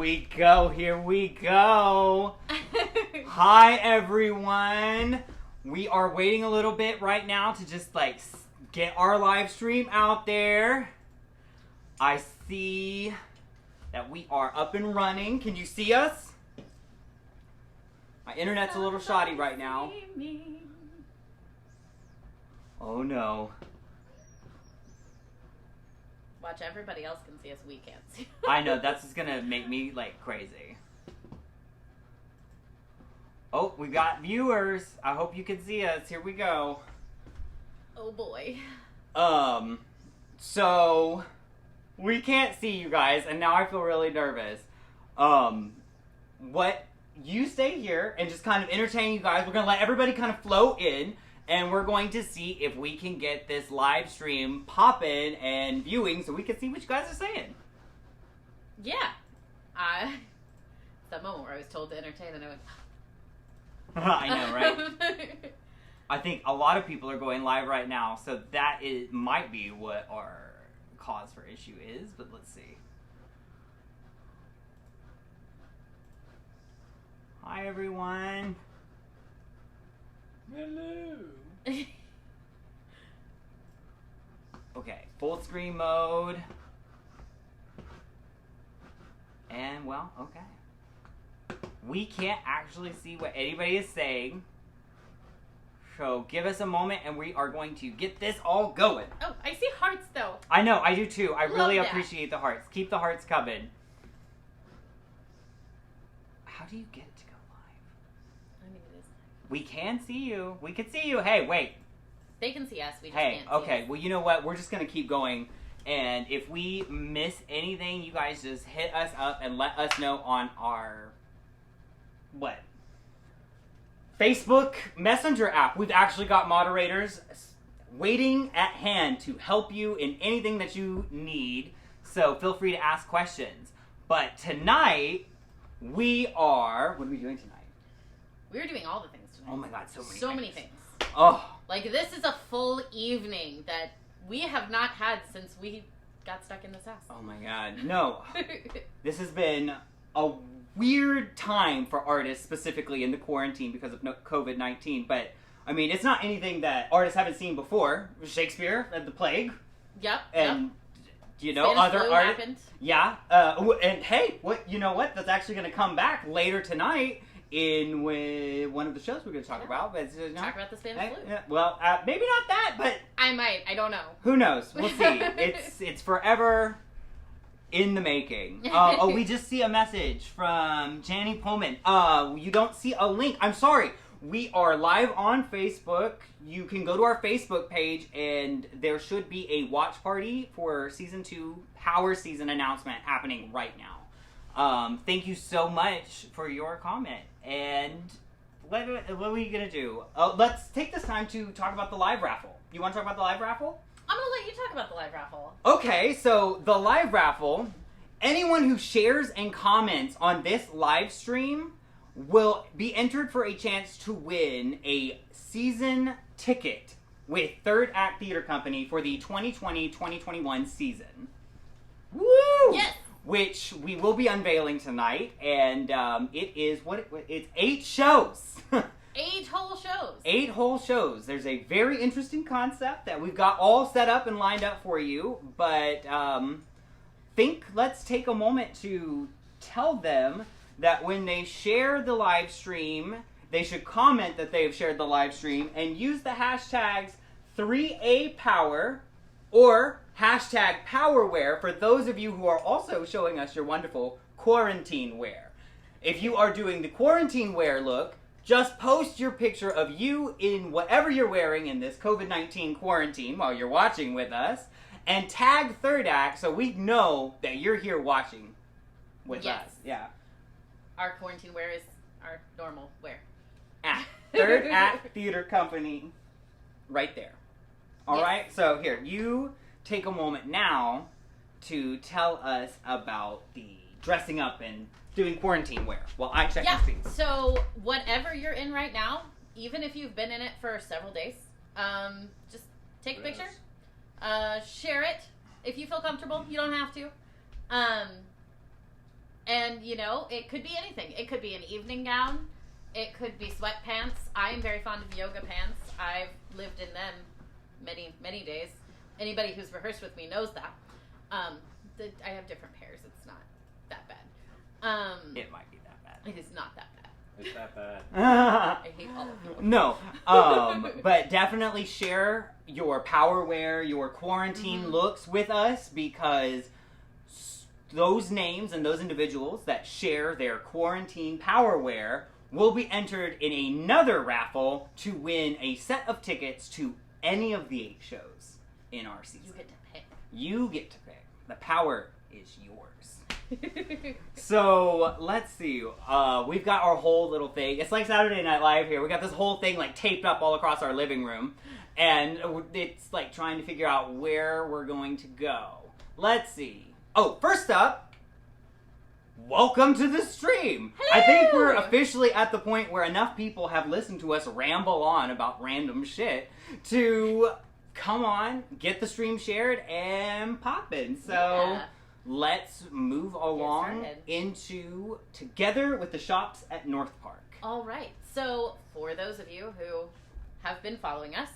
we go, here we go. Hi, everyone. We are waiting a little bit right now to just, get our live stream out there. I see that we are up and running. Can you see us? My internet's a little shoddy right now. Oh, no. Watch, everybody else can see us, we can't see. I know, that's just gonna make me, crazy. Oh, we got viewers. I hope you can see us. Here we go. Oh, boy. So, we can't see you guys, and now I feel really nervous. You stay here and just kind of entertain you guys. We're gonna let everybody kind of flow in. And we're going to see if we can get this live stream popping and viewing so we can see what you guys are saying. Yeah. It's that moment where I was told to entertain and I went... I know, right? I think a lot of people are going live right now, so that might be what our cause for issue is, but let's see. Hi, everyone. Hello. Okay, full screen mode. And, well, okay. We can't actually see what anybody is saying. So, give us a moment and we are going to get this all going. Oh, I see hearts, though. I know, I do too. I really that. appreciate the hearts. Keep the hearts coming. How do you get it to go live? I mean, it is. We can see you. We can see you. Hey, wait. They can see us. We just can't see okay. us. Well, you know what? We're just going to keep going. And if we miss anything, you guys just hit us up and let us know on our, Facebook Messenger app. We've actually got moderators waiting at hand to help you in anything that you need. So feel free to ask questions. But tonight, what are we doing tonight? We're doing all the things tonight. Oh my God, so many things. Oh. This is a full evening that we have not had since we got stuck in this house. Oh my God, no. This has been a weird time for artists, specifically in the quarantine because of COVID-19. But, I mean, it's not anything that artists haven't seen before. Shakespeare and the plague. Yep. And, Spanish other flu artists. happened. Yeah. And hey, you know what? That's actually going to come back later tonight in one of the shows we're going to talk about. But, talk about the Spanish flu. Well, maybe not that, but... I might. I don't know. Who knows? We'll see. It's forever in the making. We just see a message from Janny Pullman. You don't see a link. I'm sorry. We are live on Facebook. You can go to our Facebook page, and there should be a watch party for Season 2 Power Season announcement happening right now. Thank you so much for your comment. And what are we going to do? Let's take this time to talk about the live raffle. You want to talk about the live raffle? I'm going to let you talk about the live raffle. Okay, so the live raffle, anyone who shares and comments on this live stream will be entered for a chance to win a season ticket with Third Act Theater Company for the 2020-2021 season. Woo! Yes! Which we will be unveiling tonight, and it is, it's 8 shows. 8 whole shows. 8 whole shows. There's a very interesting concept that we've got all set up and lined up for you, but let's take a moment to tell them that when they share the live stream, they should comment that they have shared the live stream and use the hashtags 3APower or hashtag PowerWear for those of you who are also showing us your wonderful quarantine wear. If you are doing the quarantine wear look, just post your picture of you in whatever you're wearing in this COVID-19 quarantine while you're watching with us, and tag Third Act so we know that you're here watching with us. Yeah. Our quarantine wear is our normal wear. Third Act Theater Company, right there. All right? So here, you take a moment now to tell us about the dressing up and doing quarantine wear while I check the scene. So whatever you're in right now, even if you've been in it for several days, just take a picture, share it if you feel comfortable. You don't have to. And, you know, it could be anything. It could be an evening gown. It could be sweatpants. I am very fond of yoga pants. I've lived in them many, many days. Anybody who's rehearsed with me knows that. I have different pairs. It's not that bad. It might be that bad. It is not that bad. It's that bad. I hate all of you. No. But definitely share your power wear, your quarantine looks with us, because those names and those individuals that share their quarantine power wear will be entered in another raffle to win a set of tickets to any of the 8 shows in our season. You get to pick. You get to pick. The power is yours. So, let's see. We've got our whole little thing. It's like Saturday Night Live here. We got this whole thing like taped up all across our living room. And it's like trying to figure out where we're going to go. Let's see. Oh, first up, welcome to the stream. Hello. I think we're officially at the point where enough people have listened to us ramble on about random shit to come on, get the stream shared, and pop in. So Yeah. let's move along started. into Together with the Shops at North Park. All right. So, for those of you who have been following us,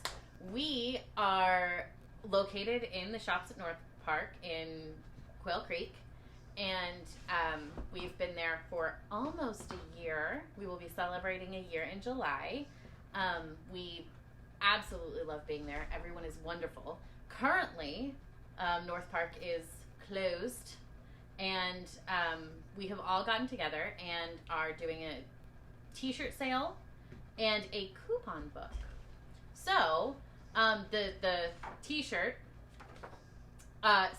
we are located in the shops at North Park in Quail Creek, and we've been there for almost a year. We will be celebrating a year in July. We absolutely love being there. Everyone is wonderful. Currently, North Park is closed, and we have all gotten together and are doing a t-shirt sale and a coupon book. So, the t-shirt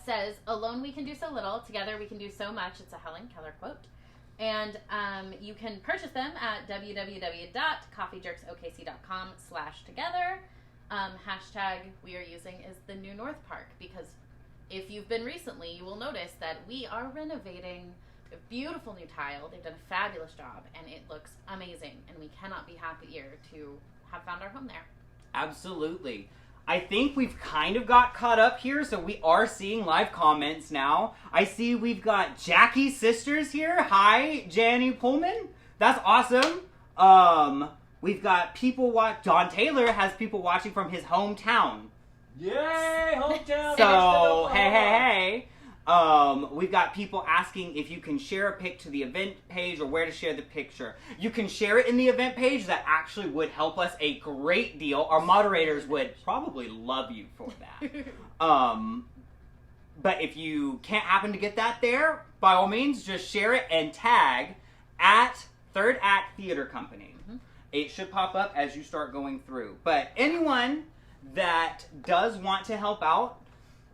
says, "Alone we can do so little, together we can do so much." It's a Helen Keller quote. And you can purchase them at www.coffeejerksokc.com/together. Hashtag we are using is the new North Park, because if you've been recently, you will notice that we are renovating a beautiful new tile. They've done a fabulous job, and it looks amazing, and we cannot be happier to have found our home there. Absolutely. I think we've kind of got caught up here, so we are seeing live comments now. I see we've got Jackie's sisters here. Hi, Janny Pullman. That's awesome. We've got people John Taylor has people watching from his hometown. Yay, hometown! So, hey. We've got people asking if you can share a pic to the event page or where to share the picture. You can share it in the event page. That actually would help us a great deal. Our moderators would probably love you for that. But if you can't happen to get that there, by all means, just share it and tag at Third Act Theater Company. It should pop up as you start going through. But anyone that does want to help out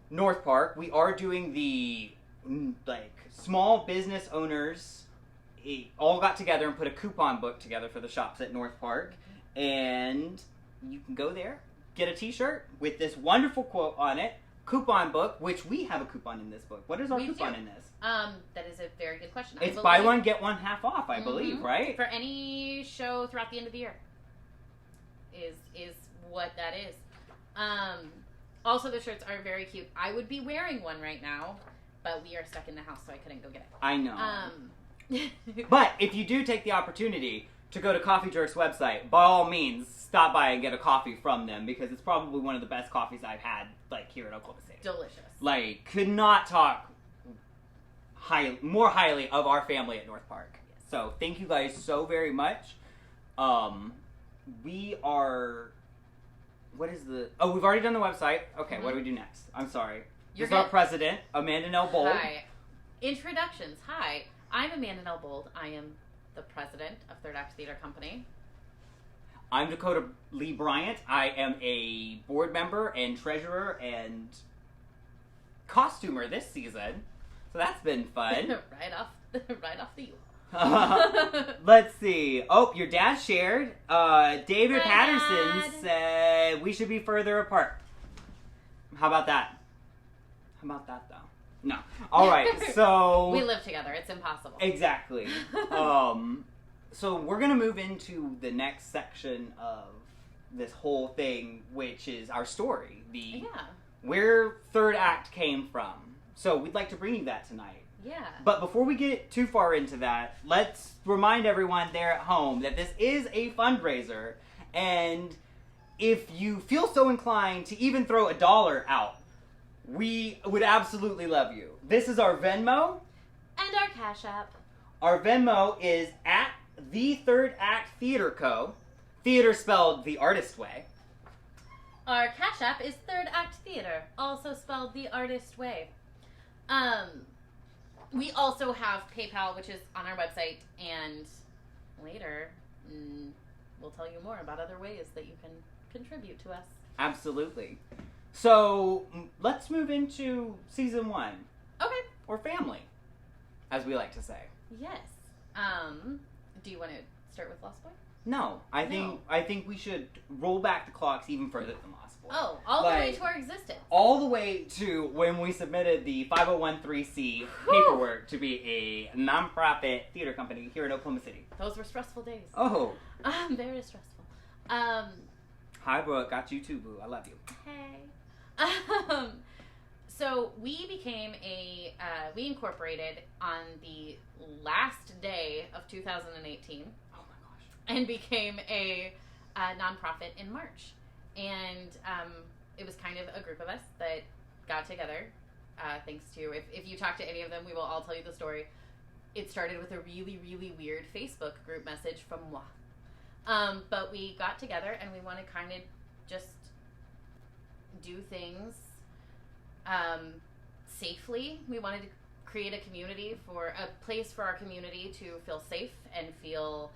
North Park, we are doing the small business owners all got together and put a coupon book together for the shops at North Park, and you can go there, get a t-shirt with this wonderful quote on it, coupon book, which we have a coupon in this book. What is our coupon in this? That is a very good question. It's buy one get one half off, I believe, right? For any show throughout the end of the year is what that is. Also, the shirts are very cute. I would be wearing one right now, but we are stuck in the house, so I couldn't go get it. I know. But if you do take the opportunity to go to Coffee Jerk's website, by all means, stop by and get a coffee from them, because it's probably one of the best coffees I've had, here in Oklahoma City. Delicious. Could not talk more highly of our family at North Park. Yes. So, thank you guys so very much. We are... we've already done the website. Okay, what do we do next? I'm sorry. You're This is our good. president, Amandanell Bold. Hi. Introductions. Hi. I'm Amandanell Bold. I am the president of Third Act Theater Company. I'm Dakota Bryant. I am a board member and treasurer and costumer this season. So that's been fun. right off the U. Let's see. Oh, your dad shared. David Hi, Patterson Dad. said we should be further apart. How about that? How about that, though? No. All right. So We live together. It's impossible. exactly. So we're gonna move into the next section of this whole thing, which is our story, where Third Act came from. So we'd like to bring you that tonight. Yeah. But before we get too far into that, let's remind everyone there at home that this is a fundraiser. And if you feel so inclined to even throw $1 out, we would absolutely love you. This is our Venmo. And our Cash App. Our Venmo is at The Third Act Theater Co. Theater spelled the artist way. Our Cash App is Third Act Theater, also spelled the artist way. We also have PayPal, which is on our website, and later we'll tell you more about other ways that you can contribute to us. Absolutely. So let's move into season 1. Okay. Or family, as we like to say. Yes. Do you want to start with Lost Boy? No, I think we should roll back the clocks even further than Lost Boy. Oh, all the way to our existence. All the way to when we submitted the 5013C paperwork to be a nonprofit theater company here in Oklahoma City. Those were stressful days. Oh. Very stressful. Hi, Brooke. Got you too, boo. I love you. Hey. So we became we incorporated on the last day of 2018. Oh my gosh. And became a nonprofit in March. And it was kind of a group of us that got together, thanks to, if you talk to any of them, we will all tell you the story. It started with a really, really weird Facebook group message from moi. But we got together and we want to kind of just do things safely. We wanted to create a community, for a place for our community to feel safe and feel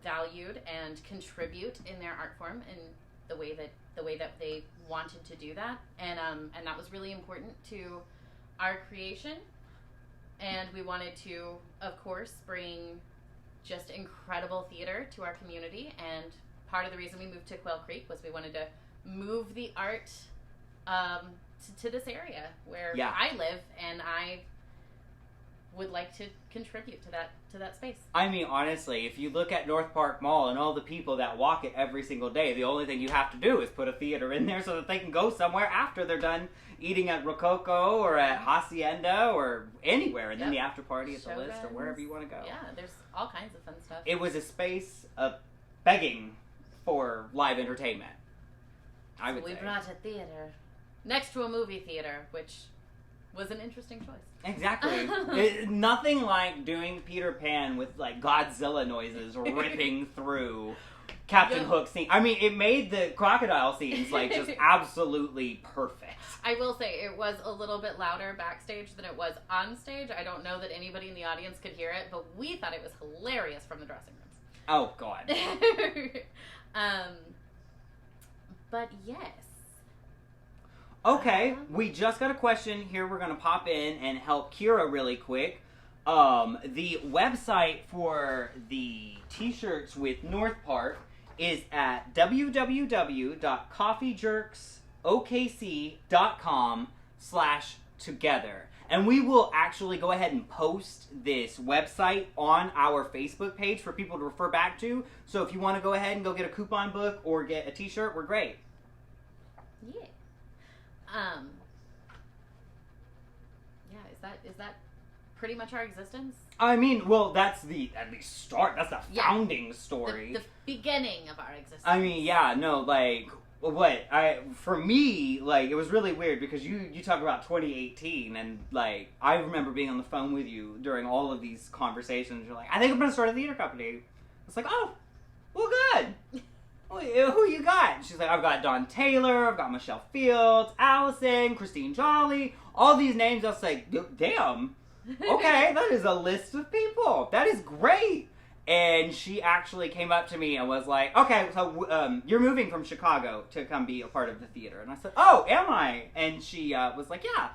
valued and contribute in their art form in the way that they wanted to do that, and that was really important to our creation. And we wanted to, of course, bring just incredible theater to our community. And part of the reason we moved to Quail Creek was we wanted to move the art to this area where I live, and I would like to contribute to that space. I mean, honestly, if you look at North Park Mall and all the people that walk it every single day, the only thing you have to do is put a theater in there so that they can go somewhere after they're done eating at Rococo or at Hacienda or anywhere, and then the after party at the List or wherever you want to go. Yeah, there's all kinds of fun stuff. It was a space of begging for live entertainment, I would say. We brought a theater next to a movie theater, which was an interesting choice. Exactly. Nothing like doing Peter Pan with like Godzilla noises ripping through Captain Hook scene. I mean, it made the crocodile scenes like just absolutely perfect. I will say it was a little bit louder backstage than it was on stage. I don't know that anybody in the audience could hear it, but we thought it was hilarious from the dressing rooms. Oh God. But yes. Okay, we just got a question here. We're going to pop in and help Kira really quick. The website for the t-shirts with North Park is at www.coffeejerksokc.com/together. And we will actually go ahead and post this website on our Facebook page for people to refer back to. So if you want to go ahead and go get a coupon book or get a t-shirt, we're great. Yeah. Is that pretty much our existence? I mean, well, that's the start. That's the founding story. The beginning of our existence. I mean, for me, like, it was really weird because you talk about 2018 and, like, I remember being on the phone with you during all of these conversations. You're like, I think I'm going to start a theater company. It's like, oh, well, good. Who you got? She's like, I've got Dawn Taylor, I've got Michelle Fields, Allison, Christine Jolly, all these names. I was like, damn, okay, that is a list of people. That is great. And she actually came up to me and was like, okay, so you're moving from Chicago to come be a part of the theater. And I said, oh, am I? And she was like, yeah.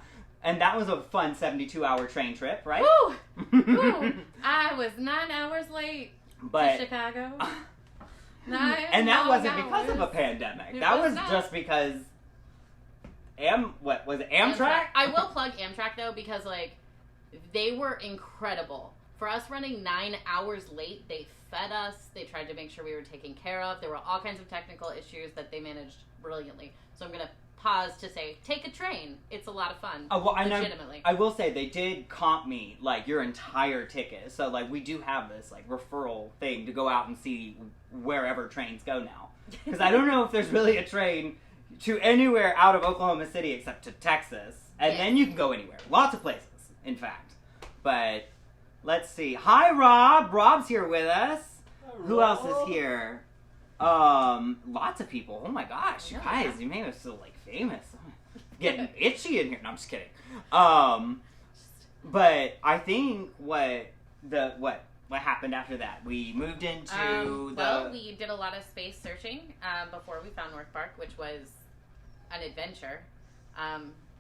And that was a fun 72-hour train trip, right? Woo! Woo! I was 9 hours late to Chicago. And that wasn't because of a pandemic. That was just because was it Amtrak? I will plug Amtrak though, because like they were incredible. For us running 9 hours late, they fed us, they tried to make sure we were taken care of. There were all kinds of technical issues that they managed brilliantly. So I'm gonna pause to say, take a train. It's a lot of fun. Oh, well, legitimately. I will say they did comp me like your entire ticket. So like we do have this like referral thing to go out and see wherever trains go now. Because I don't know if there's really a train to anywhere out of Oklahoma City except to Texas. And then you can go anywhere. Lots of places, in fact. But let's see. Hi, Rob. Rob's here with us. Hello. Who else is here? Lots of people. Oh my gosh, you Yeah. guys, you made us so like famous. Getting itchy in here. No, I'm just kidding. But I think what happened after that? We moved into Well, we did a lot of space searching before we found North Park, which was an adventure.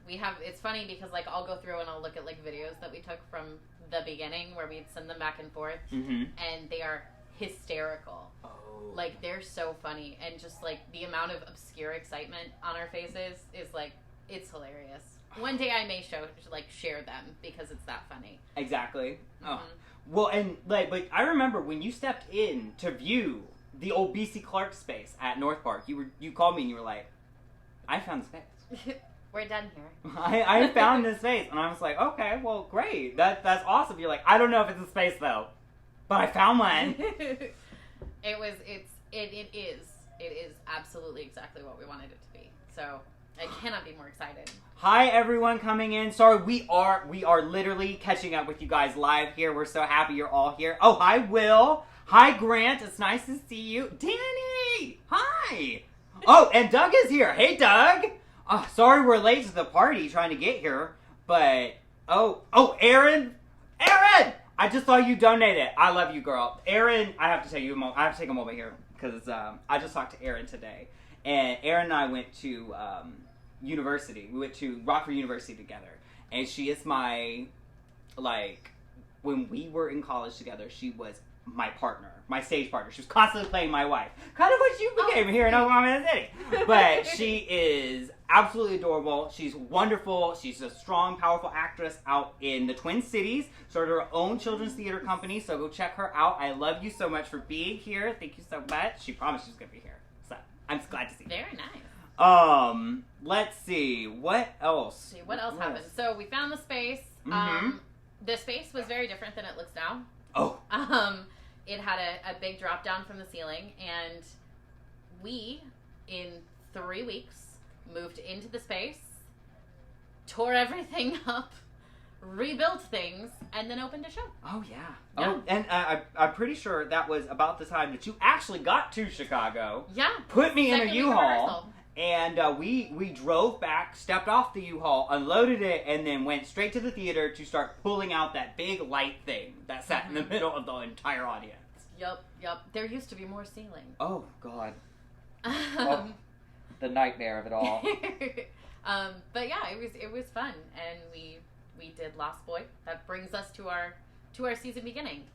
It's funny because like I'll go through and I'll look at like videos that we took from the beginning where we'd send them back and forth, and they are hysterical. Oh. Like they're so funny, and just like the amount of obscure excitement on our faces is like it's hilarious. One day I may share them because it's that funny. Exactly. Mm-hmm. Oh. Well, and like, but I remember when you stepped in to view the old BC Clark space at North Park. You called me and you were like, "I found the space. We're done here." I found this space," and I was like, "Okay, well, great. That's awesome." You're like, "I don't know if it's a space though, but I found one." It is absolutely exactly what we wanted it to be. So I cannot be more excited. Hi everyone coming in. Sorry, we are literally catching up with you guys live here. We're so happy you're all here. Oh, hi Will. Hi Grant. It's nice to see you. Danny. Hi. Oh, and Doug is here. Hey Doug. Oh, sorry we're late to the party trying to get here, but oh Aaron. I just saw you donated. I love you, girl. Aaron, I have to tell you, I have to take a moment here because I just talked to Aaron today, and Aaron and I went to university. We went to Rockford University together, and she is my, like, when we were in college together, she was my partner, my stage partner. She was constantly playing my wife. Kind of what you became here in Oklahoma City. But she is absolutely adorable. She's wonderful. She's a strong, powerful actress out in the Twin Cities. Started her own children's theater company, so go check her out. I love you so much for being here. Thank you so much. She promised she was going to be here. So I'm just glad to see you. Very nice. Let's see. What else? What else happened? So we found the space. Mhm. The space was very different than it looks now. Oh. It had a big drop down from the ceiling, and we, in 3 weeks, moved into the space, tore everything up, rebuilt things, and then opened a show. Oh, yeah. Yeah. Oh, and I'm pretty sure that was about the time that you actually got to Chicago. Yeah. Put me in a Second week of U-Haul. rehearsal. And we drove back, stepped off the U-Haul, unloaded it, and then went straight to the theater to start pulling out that big light thing that sat in the middle of the entire audience. Yep. There used to be more ceiling. Oh, God. Um, The nightmare of it all. but yeah, it was fun, and we did Lost Boy. That brings us to our season beginning.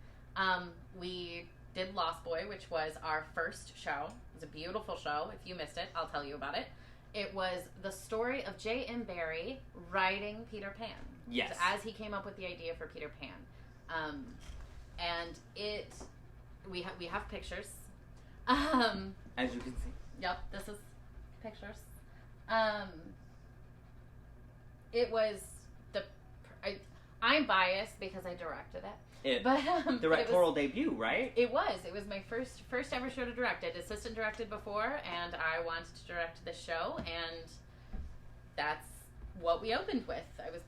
We did Lost Boy, which was our first show. It was a beautiful show. If you missed it, I'll tell you about it. It was the story of J.M. Barrie writing Peter Pan. Yes. As he came up with the idea for Peter Pan. And we have pictures. As you can see. Yep, this is pictures. It was I'm biased because I directed it. But Directorial debut, right? It was my first ever show to direct. I'd assistant directed before, and I wanted to direct the show, and that's what we opened with. I was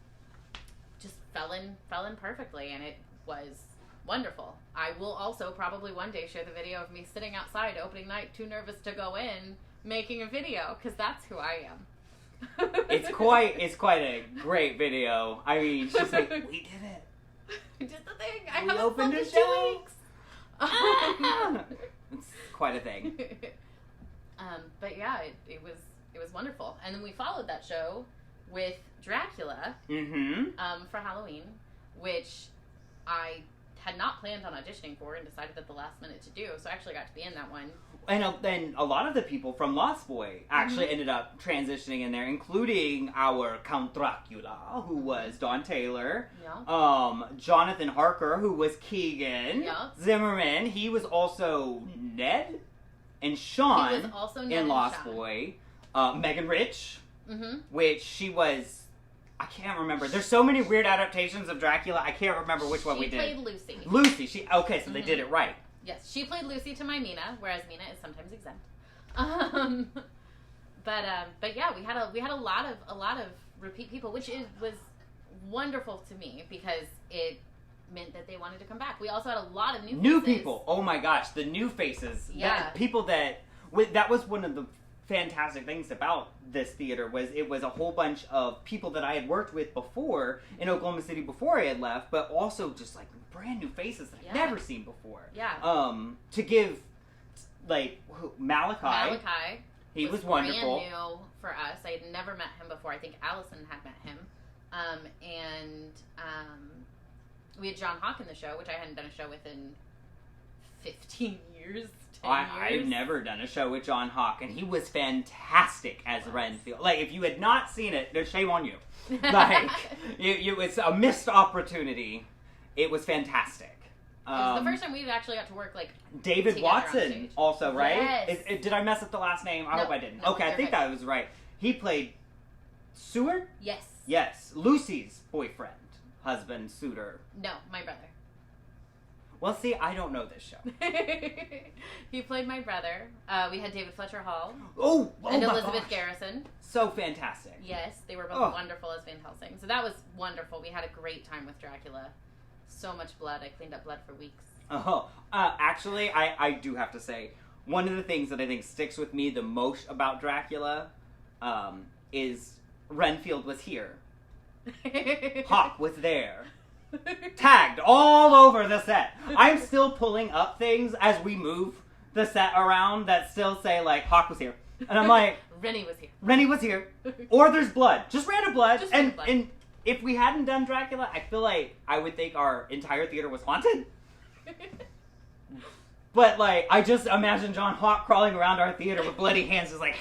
just fell in perfectly, and it was wonderful. I will also probably one day share the video of me sitting outside opening night, too nervous to go in, making a video, because that's who I am. It's quite a great video. I mean, it's just like, we did it. We did the thing. I We haven't opened a spoken show. 2 weeks. It's quite a thing. But yeah, it was wonderful. And then we followed that show with Dracula for Halloween, which I had not planned on auditioning for and decided at the last minute to do. So I actually got to be in that one. And then a lot of the people from Lost Boy actually ended up transitioning in there, including our Count Dracula, who was Don Taylor. Yeah. Jonathan Harker, who was Keegan. Yeah. Zimmerman, he was also Ned and Sean He was also Ned in and Lost Sean. Boy. Megan Rich which she was... I can't remember. There's so many weird adaptations of Dracula, I can't remember which one we did. She played Lucy. Lucy. Okay, so they did it right. Yes, she played Lucy to my Mina, whereas Mina is sometimes exempt. But yeah, we had a lot of repeat people, which was wonderful to me because it meant that they wanted to come back. We also had a lot of new faces. People. Oh my gosh, the new faces. Yeah, people that was one of the fantastic things about this theater was it was a whole bunch of people that I had worked with before in Oklahoma City before I had left, but also just like brand new faces that I'd never seen before. Yeah. To give like Malachi. He was wonderful. Brand new for us. I had never met him before. I think Allison had met him. We had John Hawk in the show, which I hadn't done a show with in 15 years. I've never done a show with John Hawk, and he was fantastic as Renfield. Like, if you had not seen it, shame on you. Like, it's a missed opportunity. It was fantastic. It was the first time we actually got to work, like, David Watson also, right? Yes. Did I mess up the last name? I hope I didn't. Okay, I think that was right. He played Seward? Yes. Yes. Lucy's boyfriend, husband, suitor. No, my brother. Well, see, I don't know this show. He played my brother. We had David Fletcher Hall. my And Elizabeth gosh. Garrison. So fantastic. Yes, they were both wonderful as Van Helsing. So that was wonderful. We had a great time with Dracula. So much blood. I cleaned up blood for weeks. Actually, I do have to say, one of the things that I think sticks with me the most about Dracula is Renfield was here. Hawk was there. Tagged all over the set. I'm still pulling up things as we move the set around that still say, like, Hawk was here. And I'm like... Rennie was here. Rennie was here. Or there's blood. Just random blood. Just random blood. And if we hadn't done Dracula, I feel like I would think our entire theater was haunted. But, like, I just imagine John Hawk crawling around our theater with bloody hands, just like,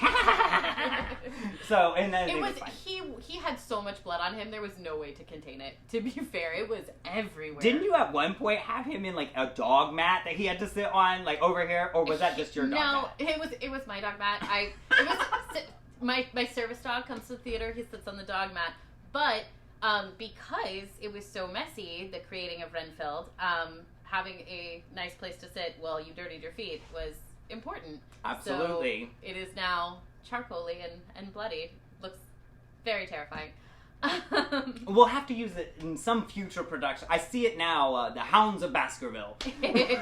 So, and then it was fine. He had so much blood on him, there was no way to contain it. To be fair, it was everywhere. Didn't you at one point have him in, like, a dog mat that he had to sit on, like, over here? Or was that just your dog mat? No, it was my dog mat. My service dog comes to the theater, he sits on the dog mat. But, because it was so messy, the creating of Renfield, having a nice place to sit while you dirtied your feet was important. Absolutely. So it is now charcoaly and bloody. Looks very terrifying. We'll have to use it in some future production. I see it now, The Hounds of Baskerville. It's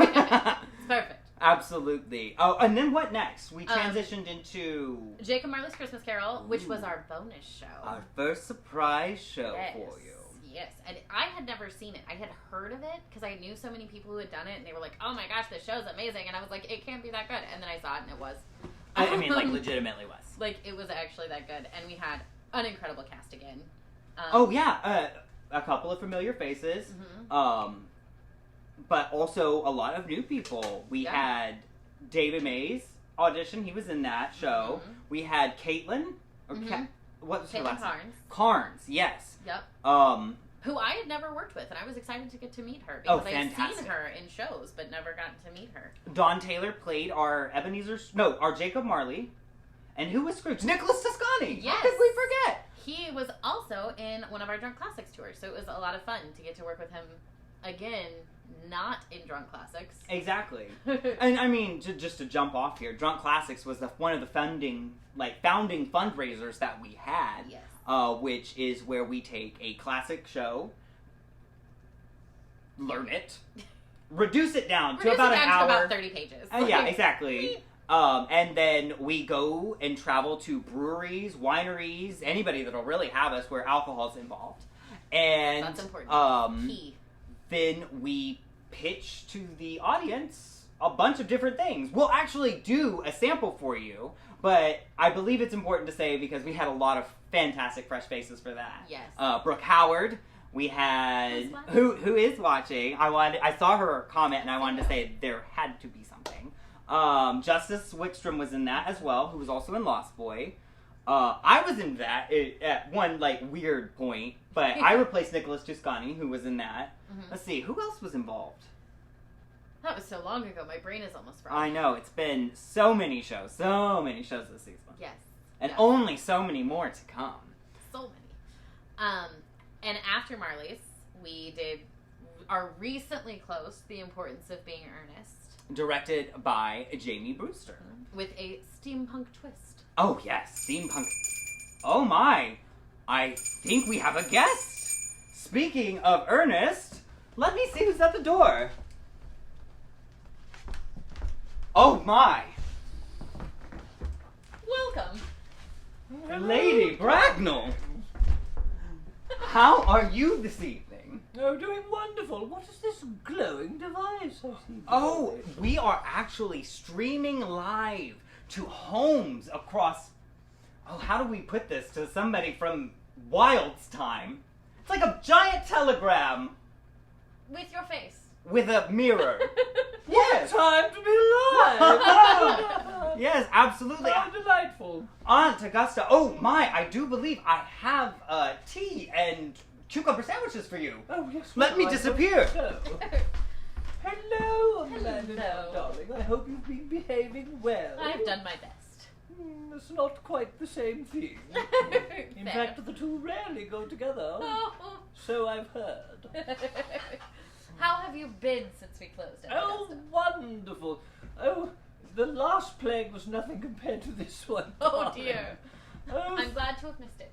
perfect. Absolutely. Oh, and then what next? We transitioned into... Jacob Marley's Christmas Carol, which was our bonus show. Our first surprise show for you. Yes, and I had never seen it. I had heard of it because I knew so many people who had done it, and they were like, "Oh my gosh, this show's amazing!" And I was like, "It can't be that good." And then I saw it, and it was. I mean, like, legitimately was. Like, it was actually that good, and we had an incredible cast again. A couple of familiar faces, but also a lot of new people. We had David Mays audition; he was in that show. We had Caitlin, what was her last name? Carnes, yes. Yep. Who I had never worked with, and I was excited to get to meet her because I'd seen her in shows, but never gotten to meet her. Dawn Taylor played our our Jacob Marley, and who was Scrooge? Nicholas Toscani. Yes. How could we forget? He was also in one of our Drunk Classics tours, so it was a lot of fun to get to work with him again. Not in Drunk Classics. Exactly. And I mean, just to jump off here, Drunk Classics was one of the founding fundraisers that we had. Yes. Which is where we take a classic show, learn it, reduce it down to about an hour. To about 30 pages. Yeah, exactly. And then we go and travel to breweries, wineries, anybody that'll really have us where alcohol's involved. And that's important. Key. Then we pitch to the audience a bunch of different things. We'll actually do a sample for you, but I believe it's important to say because we had a lot of fantastic fresh faces for that. Yes. Brooke Howard. We had who is watching. I saw her comment and I wanted to say there had to be something. Justice Wickstrom was in that as well, who was also in Lost Boy. I was in that at one weird point, but I replaced Nicholas Toscani, who was in that. Let's see, who else was involved? That was so long ago. My brain is almost fried. I know, it's been so many shows this season. Yes. And Yeah. only so many more to come. So many. And after Marley's, we did our recently closed The Importance of Being Earnest Directed by Jamie Brewster. with a steampunk twist. Oh, yes, steampunk. Oh, my. I think we have a guest. Speaking of Ernest, let me see who's at the door. Oh, my. Welcome. Lady Bracknell. How are you this evening? Oh, doing wonderful. What is this glowing device I see? Oh, we are actually streaming live to homes across... Oh, how do we put this to somebody from Wild's time? It's like a giant telegram With your face. with a mirror. Yes. Time to be alive! Yes, absolutely. How delightful. Aunt Augusta, oh my, I do believe I have tea and cucumber sandwiches for you. Oh, yes. Let me well, I disappear. hope so. Hello, Amandanell, Hello. darling. I hope you've been behaving well. I've done my best. It's not quite the same thing. In Fair. fact, the two rarely go together. Oh. So I've heard. How have you been since we closed? Oh, Augusta? wonderful. Oh, the last plague was nothing compared to this one. Oh darling. dear. Oh, I'm glad to have missed it.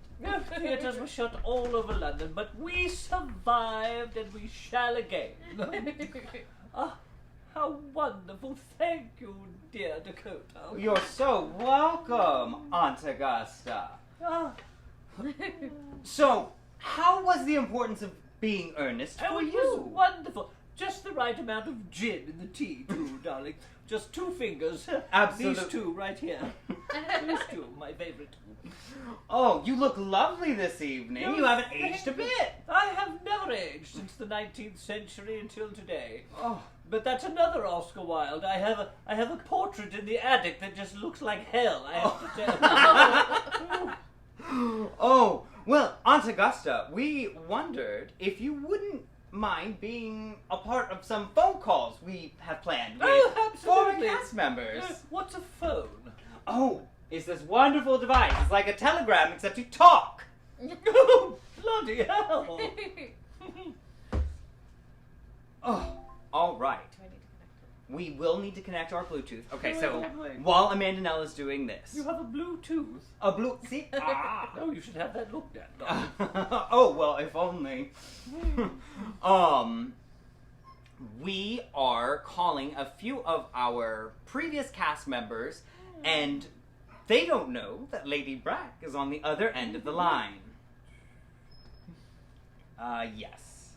theatres were shut all over London, but we survived and we shall again. Ah, how wonderful. Thank you, dear Dakota. You're so welcome, Aunt Augusta. Ah, So, how was the importance of being earnest oh, for it was you? wonderful. Just the right amount of gin in the tea, too, darling. Just 2 fingers. Absolute- These 2 right here. These 2, my favorite. Oh, you look lovely this evening. No, You haven't thank aged a you. bit. I have never aged since the 19th century until today. Oh, But that's another Oscar Wilde. I have a portrait in the attic that just looks like hell, I have to tell you. oh, well, Aunt Augusta, we wondered if you wouldn't mind being a part of some phone calls we have planned with Oh, former absolutely. cast members. What's a phone? Oh, it's this wonderful device. It's like a telegram, except you talk. Oh, bloody hell. Oh, all right. Do I need to connect it? We will need to connect our Bluetooth. Okay, so Wait. while Amandanell is doing this, You have a Bluetooth. a blue. See, ah. Oh, you should have that looked at, darling. Oh well, if only. We are calling a few of our previous cast members, and they don't know that Lady Brack is on the other end of the line. Yes.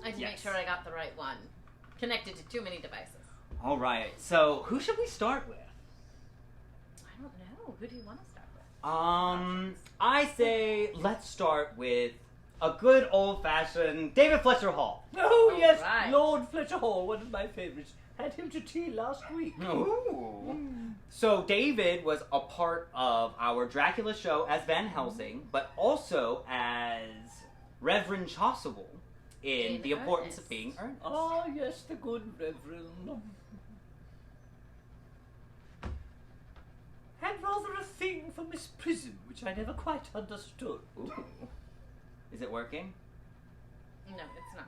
I had to make Yes. sure I got the right one. Connected to too many devices. All right. So who should we start with? I don't know. Who do you want to start with? I say let's start with a good old-fashioned David Fletcher Hall. Oh, yes, right. Lord Fletcher Hall, one of my favorites. Had him to tea last week. Ooh. So David was a part of our Dracula show as Van Helsing, but also as Reverend Chasuble in In The Importance Earnest. of Being Earnest. Oh, yes, the good Reverend. Had rather a thing for Miss Prism, which I never quite understood. Ooh. Is it working? No, it's not.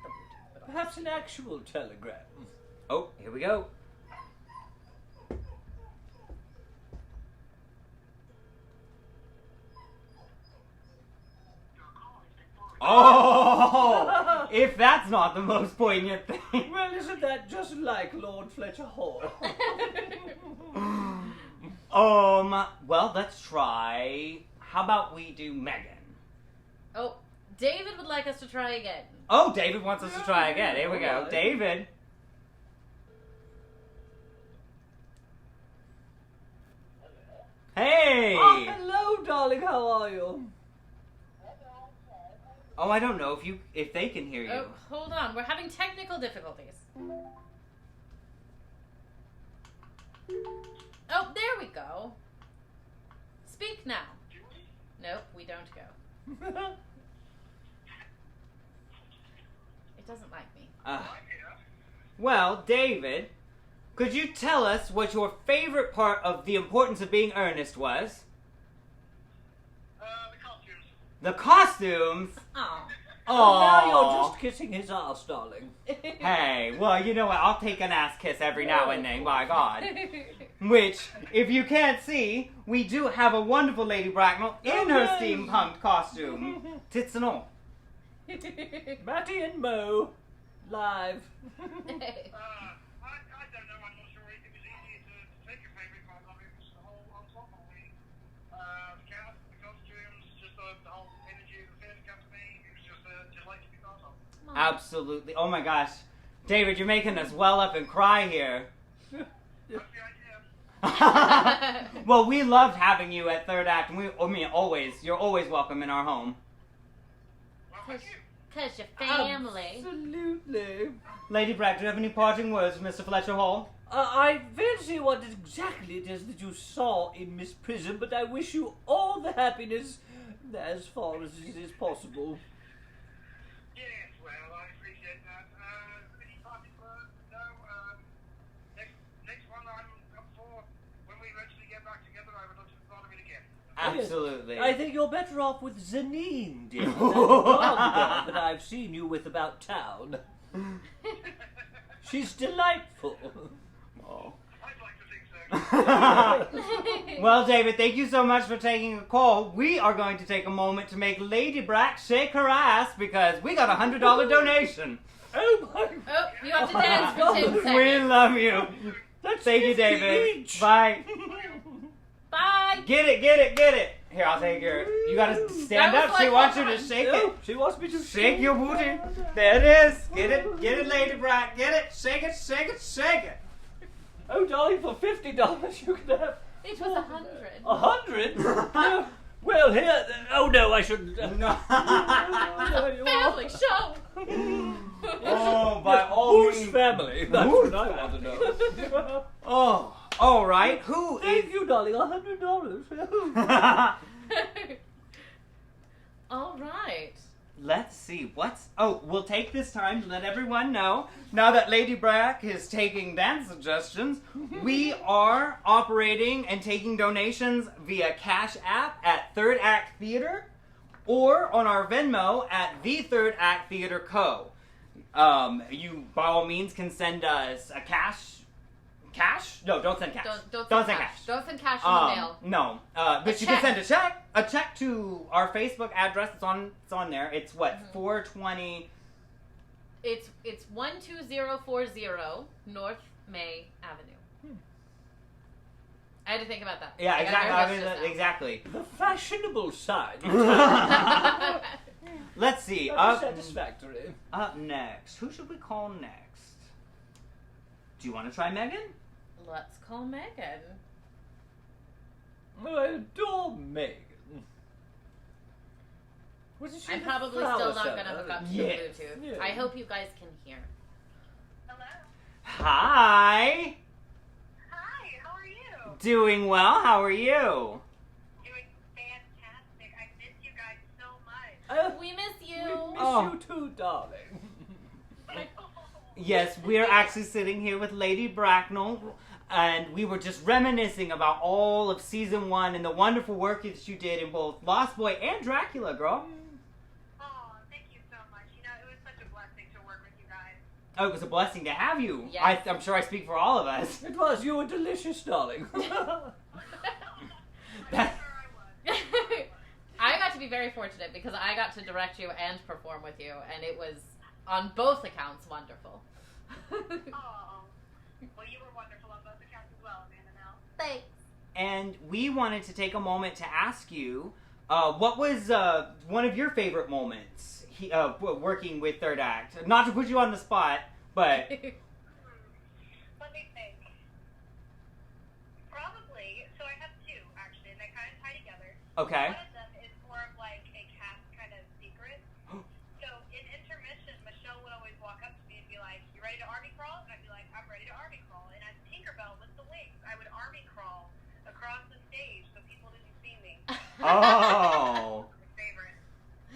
The Bluetooth, but Perhaps an actual telegram. Oh, here we go. Oh, if that's not the most poignant thing. Well, isn't that just like Lord Fletcher Hall? Well, let's try. How about we do Megan? Oh, David would like us to try again. Oh, David wants us to try again. Here we go. Alright. David. Hey! Oh, hello, darling. How are you? Oh, I don't know if they can hear you. Oh, hold on. We're having technical difficulties. Oh, there we go. Speak now. Nope, we don't go. It doesn't like me. Well, David, could you tell us what your favorite part of the importance of being earnest was? The costumes. The costumes? Oh. Oh, Now you're just kissing his ass, darling. Hey, well, you know what? I'll take an ass kiss every now and then, by God. Which, if you can't see, we do have a wonderful Lady Bracknell in her steampunk costume. Tits and all. Matty and Mo, live. I don't know. I'm not sure. It was easy to take a favourite part of it. It was the whole ensemble. The cast, the costumes, just the whole energy of the theatre company. It was just a delight to be part of. Absolutely. Oh my gosh. David, you're making us well up and cry here. That's the idea. Well, we loved having you at Third Act, and you're always welcome in our home. Well, thank you. Cause your family. Absolutely. Lady Brack, do you have any parting words, Mr. Fletcher Hall? I fail to see what exactly it is that you saw in Miss Prism, but I wish you all the happiness as far as it is possible. Yes, well, I appreciate that. Any parting words? No. Next one I'm up for, when we eventually get back together, I would love to be part of it again. Absolutely. I think you're better off with Zanine, dear, that blonde girl that I've seen you with about town. She's delightful. Oh. I'd like to think so. Well, David, thank you so much for taking a call. We are going to take a moment to make Lady Brack shake her ass because we got a $100 donation. Oh my Oh, you have to dance for 10 seconds. We love you. That's Thank you, 50 David. each. Bye. Bye. Get it. Here, I'll take your. You gotta stand That up. was She like wants you one. to shake No, it. she wants me to Shake your booty. There it is. Get it, Lady Brack. Get it. Shake it. Oh, darling, for $50 you can have It was 100. 100. Well, here. Oh no, I shouldn't. No. There you are. Family show. Oh, by all Whose means. family? That's Whose what I want to know. Oh, all right. Who is? Thank you, darling. $100. All right. Let's see. We'll take this time to let everyone know, now that Lady Brack is taking dance suggestions, we are operating and taking donations via Cash App at Third Act Theater or on our Venmo at The Third Act Theater Co. You, by all means, can send us a cash? No, don't send cash. Don't send send cash. cash. Don't send cash in the mail. No, but you can send a check to our Facebook address. It's on there. It's what 420. It's 12040 North May Avenue. I had to think about that. Yeah, I got nervous just now. exactly. The fashionable side. Let's see. Not satisfactory. Up next, who should we call next? Do you want to try Megan? Let's call Megan. I adore Megan. Wasn't she I'm the probably flower still not seller? going to hook up to Yes. the Bluetooth. Yeah. I hope you guys can hear. Hello. Hi. Hi, how are you? Doing well. How are you? Doing fantastic. I miss you guys so much. We miss you. We miss Oh. you too, darling. Yes, we're actually sitting here with Lady Bracknell, and we were just reminiscing about all of season 1 and the wonderful work that you did in both Lost Boy and Dracula, girl. Oh, thank you so much. You know, it was such a blessing to work with you guys. Oh, it was a blessing to have you. Yes. I'm sure I speak for all of us. It was. You were delicious, darling. I'm sure I was. I got to be very fortunate because I got to direct you and perform with you, and it was, on both accounts, wonderful. Oh, well, you were wonderful on both accounts as well, Amandanell. Thanks. And we wanted to take a moment to ask you, what was one of your favorite moments working with Third Act? Not to put you on the spot, but... Let me think. Probably, so I have two, actually, and they kind of tie together. Okay. One of them is more of like a cast kind of secret. So in intermission, Michelle would always walk up to me and be like, "You ready to army crawl?" And I'd be like, "I'm ready to army crawl." And as Tinkerbell with the wings, I would army crawl across the stage so people didn't see me. Oh. My favorite.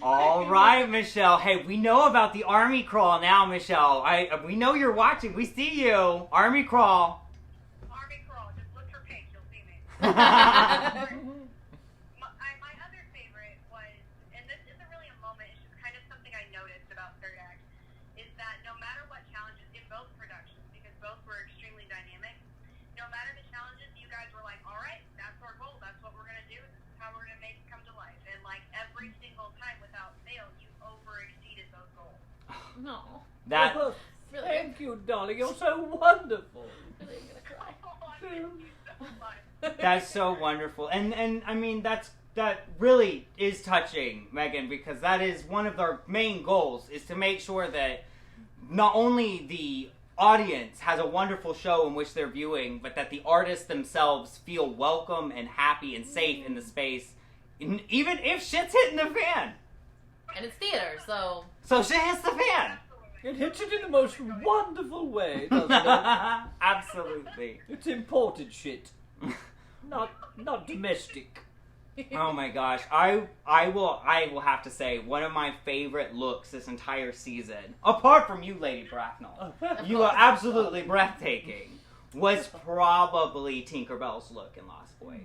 All right, Michelle. Hey, we know about the army crawl now, Michelle. We know you're watching. We see you. Army crawl. My other favorite was, and this isn't really a moment, it's just kind of something I noticed about third act, is that no matter what challenges in both productions, because both were extremely dynamic, no matter the challenges, you guys were like, all right, that's our goal, that's what we're going to do, this is how we're going to make it come to life. And like every single time without fail, you over-exceeded those goals. No. That Oh, Really? thank you, darling. You're so wonderful. Really gonna cry. Thank you so much. that's so wonderful, and I mean that really is touching, Megan, because that is one of their main goals, is to make sure that not only the audience has a wonderful show in which they're viewing, but that the artists themselves feel welcome and happy and safe in the space, even if shit's hitting the fan. And it's theater, so So shit hits the fan. It hits it in the most wonderful way, doesn't it? Absolutely. It's imported shit. Not domestic. Oh my gosh, I will have to say one of my favorite looks this entire season, apart from you, Lady Bracknell, you are absolutely breathtaking, was probably Tinkerbell's look in Lost Boy.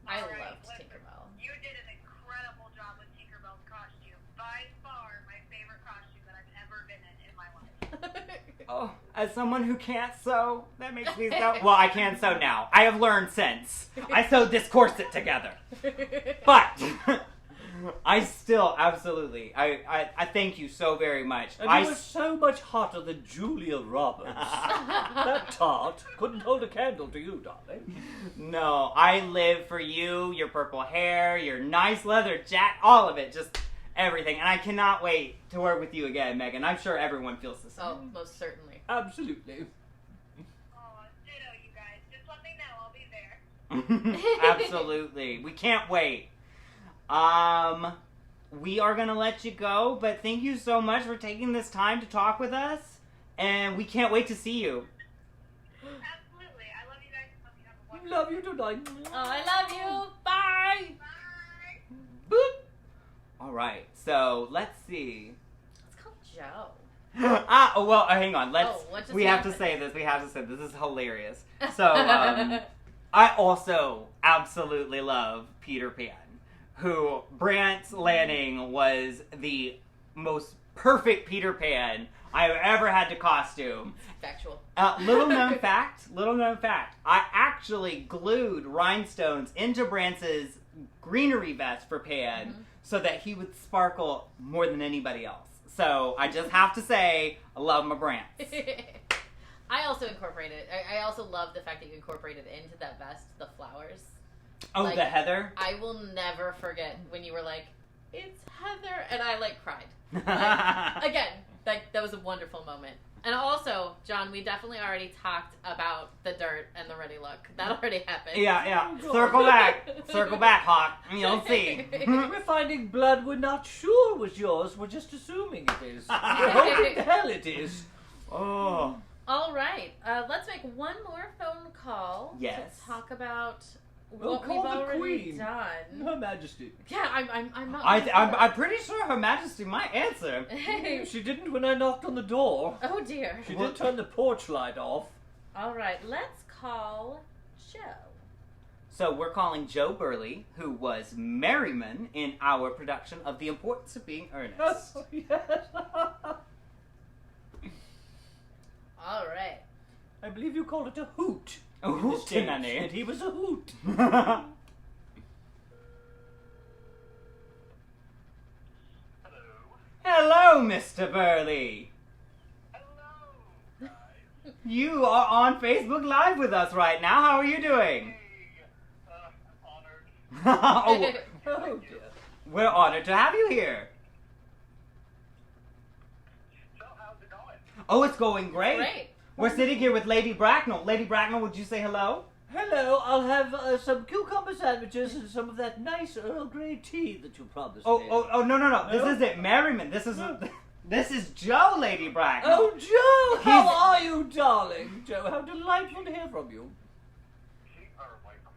I All right, loved listen, Tinkerbell. You did an incredible job with Tinkerbell's costume. By far, my favorite costume that I've ever been in my life. Oh, as someone who can't sew, that makes me so. Well, I can sew now. I have learned since I sewed this corset together. But I still absolutely, I thank you so very much. And you were so much hotter than Julia Roberts. That tart couldn't hold a candle to you, darling. No, I live for you, your purple hair, your nice leather jacket, all of it, just everything. And I cannot wait to work with you again, Megan. I'm sure everyone feels the same. Oh, most certainly. Absolutely. Oh, ditto, you guys. Just let me know. I'll be there. Absolutely. We can't wait. We are going to let you go, but thank you so much for taking this time to talk with us, and we can't wait to see you. Absolutely. I love you guys. Hope you have a wonderful Love you tonight. Oh, I love you. Bye. Bye. Boop. All right, so let's see. Let's call Joe. Oh, well, hang on. what just We have to happened? say this. We have to say this. This is hilarious. So, I also absolutely love Peter Pan, who Brant Lanning was the most perfect Peter Pan I've ever had to costume. Factual. Little known fact, I actually glued rhinestones into Brant's greenery vest for Pan so that he would sparkle more than anybody else. So I just have to say, I love my Brant. I also incorporated. I also love the fact that you incorporated into that vest the flowers. Oh, Like, the Heather? I will never forget when you were like, "It's Heather," and I like cried. Like, again, that was a wonderful moment. And also, John, we definitely already talked about the dirt and the ready look. That already happened. Yeah. Circle back, Hawk. You'll see. We're finding blood we're not sure was yours. We're just assuming it is. We're hoping the hell it is. Oh. All right, let's make one more phone call Yes. to talk about Well, what call we've the already Queen. done. Her Majesty. Yeah, I'm not. I'm pretty sure Her Majesty might answer. Hey. She didn't when I knocked on the door. Oh dear. She did turn the porch light off. All right, let's call Joe. So we're calling Joe Burley, who was Merriman in our production of The Importance of Being Earnest. Oh, yes. All right. I believe you called it a hoot. A in hoot, the States, Nanny. and he was a hoot. Hello. Hello, Mr. Burley. Hello, guys. You are on Facebook Live with us right now. How are you doing? Hey, I'm honored. Oh, Oh dear. we're honored to have you here. So, how's it going? Oh, it's going great. Great. We're sitting here with Lady Bracknell. Lady Bracknell, would you say hello? Hello, I'll have some cucumber sandwiches and some of that nice Earl Grey tea that you promised me. Oh, no. This No? isn't Merriman. This is Joe, Lady Bracknell. Oh, Joe! How He's- are you, darling? Joe, how delightful to hear from you. Keep her away from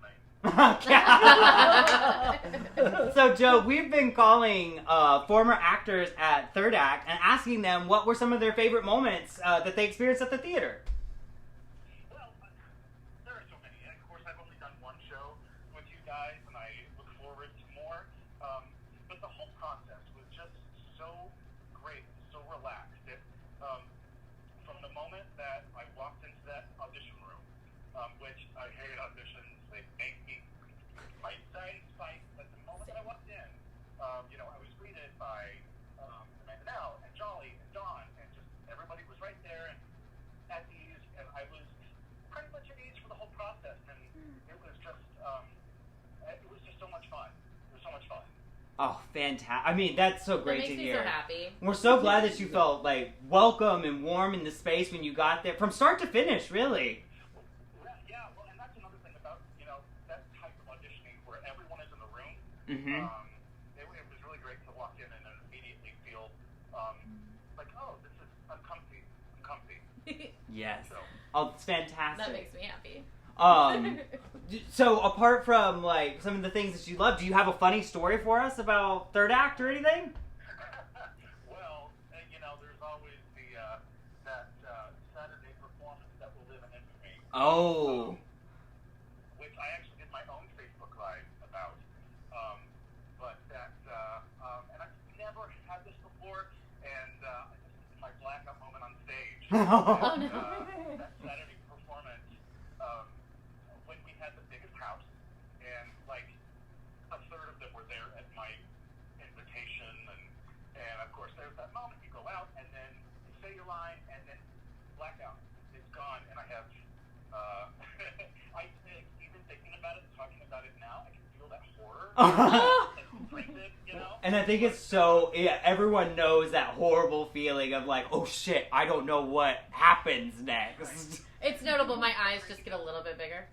me. So, Joe, we've been calling former actors at Third Act and asking them what were some of their favorite moments that they experienced at the theater. Well, there are so many. Of course, I've only done one show, so great, so relaxed. From the moment that I walked into that audition room, which I hate auditions, they make me my anxiety spike. But the moment that I walked in, I was greeted by Amandanell and Jolly and Dawn, and just everybody was right there and at ease, and I was pretty much at ease for the whole process, and it was just so much fun. It was so much fun. Oh, fantastic. I mean, that's so great to That makes me hear. so happy. We're so glad that you felt, like, welcome and warm in the space when you got there, from start to finish, really. Yeah, well, and that's another thing about, that type of auditioning where everyone is in the room. Mm-hmm. It was really great to walk in and then immediately feel like, oh, I'm comfy. Yes. So. Oh, it's fantastic. That makes me happy. So apart from, like, some of the things that you love, do you have a funny story for us about third act or anything? Well, there's always that Saturday performance that will live in infamy. Oh. Which I actually did my own Facebook Live about. But that, and I've never had this before, and this is my blackout moment on stage. Oh, no. That Saturday performance, when we had the biggest house, and like a third of them were there at my invitation, and of course there's that moment you go out and then you say your line and then blackout, it's gone, and I have I think even thinking about it, talking about it now, I can feel that horror. And I think it's so, everyone knows that horrible feeling of like, oh shit, I don't know what happens next. It's notable. My eyes just get a little bit bigger.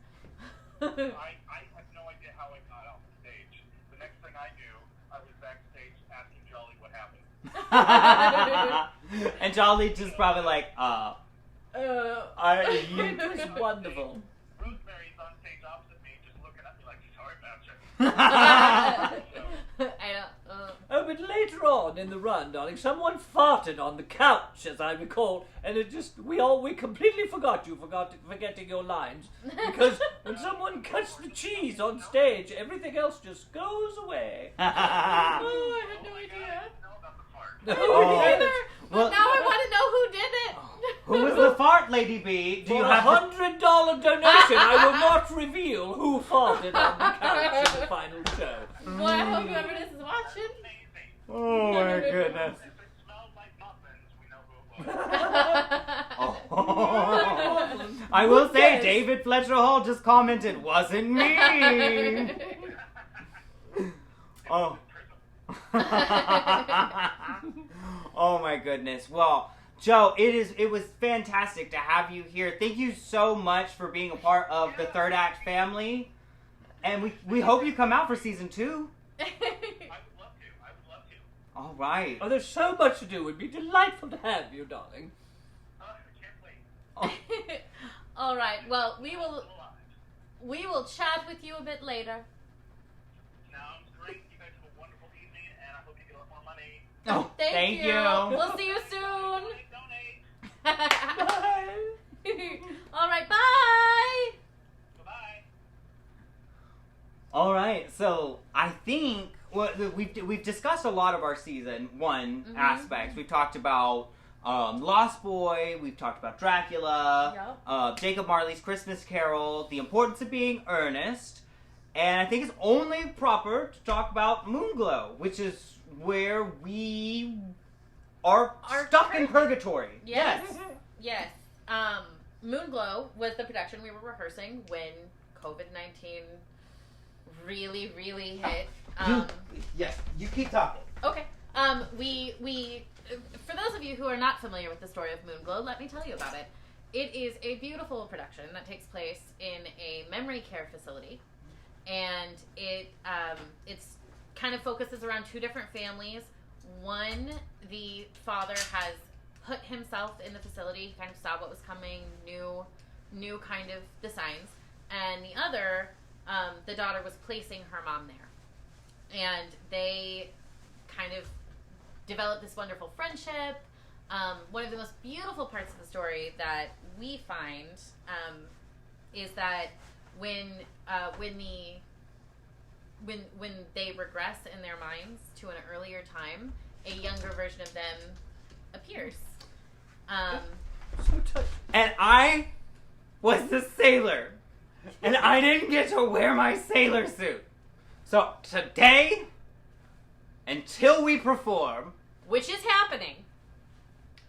I have no idea how I got off the stage. The next thing I knew, I was backstage asking Jolly what happened. And Jolly just probably like, it was wonderful. Rosemary's on stage opposite me, just looking at me like, sorry about you. I don't. Oh, but later on in the run, darling, someone farted on the couch, as I recall, and it just, we completely forgetting your lines. Because when someone cuts the cheese on stage, everything else just goes away. Oh, I had no idea. I didn't know about the fart. I Oh. didn't either. But Well- now I want to know who did it. Who was the fart, Lady B? Do For you a have $100 donation, I will not reveal who farted on the couch in the final show. Well, I hope whoever this is watching. Amazing. Oh my goodness. If it smelled like muffins, we know who it was. Oh. I will say, Yes. David Fletcher Hall just commented, wasn't me. Oh. Oh my goodness. Well, Joe, it was fantastic to have you here. Thank you so much for being a part of the Third Act family. And we hope you come out for season 2. I would love to. All right. Oh, there's so much to do. It would be delightful to have you, darling. I can't wait. All right. Well, we Still will alive. chat with you a bit later. Sounds great. You guys have a wonderful evening, and I hope you get a lot more money. Oh, Thank you. We'll see you soon. Donate. All right. Bye. Bye-bye. All right. So I think we've discussed a lot of our season 1 aspects. We've talked about Lost Boy. We've talked about Dracula. Jacob Marley's Christmas Carol. The importance of being earnest. And I think it's only proper to talk about Moonglow, which is where we are stuck in purgatory. Yes. Yes. Moonglow was the production we were rehearsing when COVID-19 really, really hit. You keep talking. Okay. We for those of you who are not familiar with the story of Moonglow, let me tell you about it. It is a beautiful production that takes place in a memory care facility, and it's kind of focuses around 2 different families. One, the father has put himself in the facility, kind of saw what was coming, knew kind of the signs, and the other, the daughter was placing her mom there, and they kind of developed this wonderful friendship. One of the most beautiful parts of the story that we find is that when they regress in their minds to an earlier time, a younger version of them appears. So touching. And I was the sailor. And I didn't get to wear my sailor suit. So today, until we perform, Which is happening.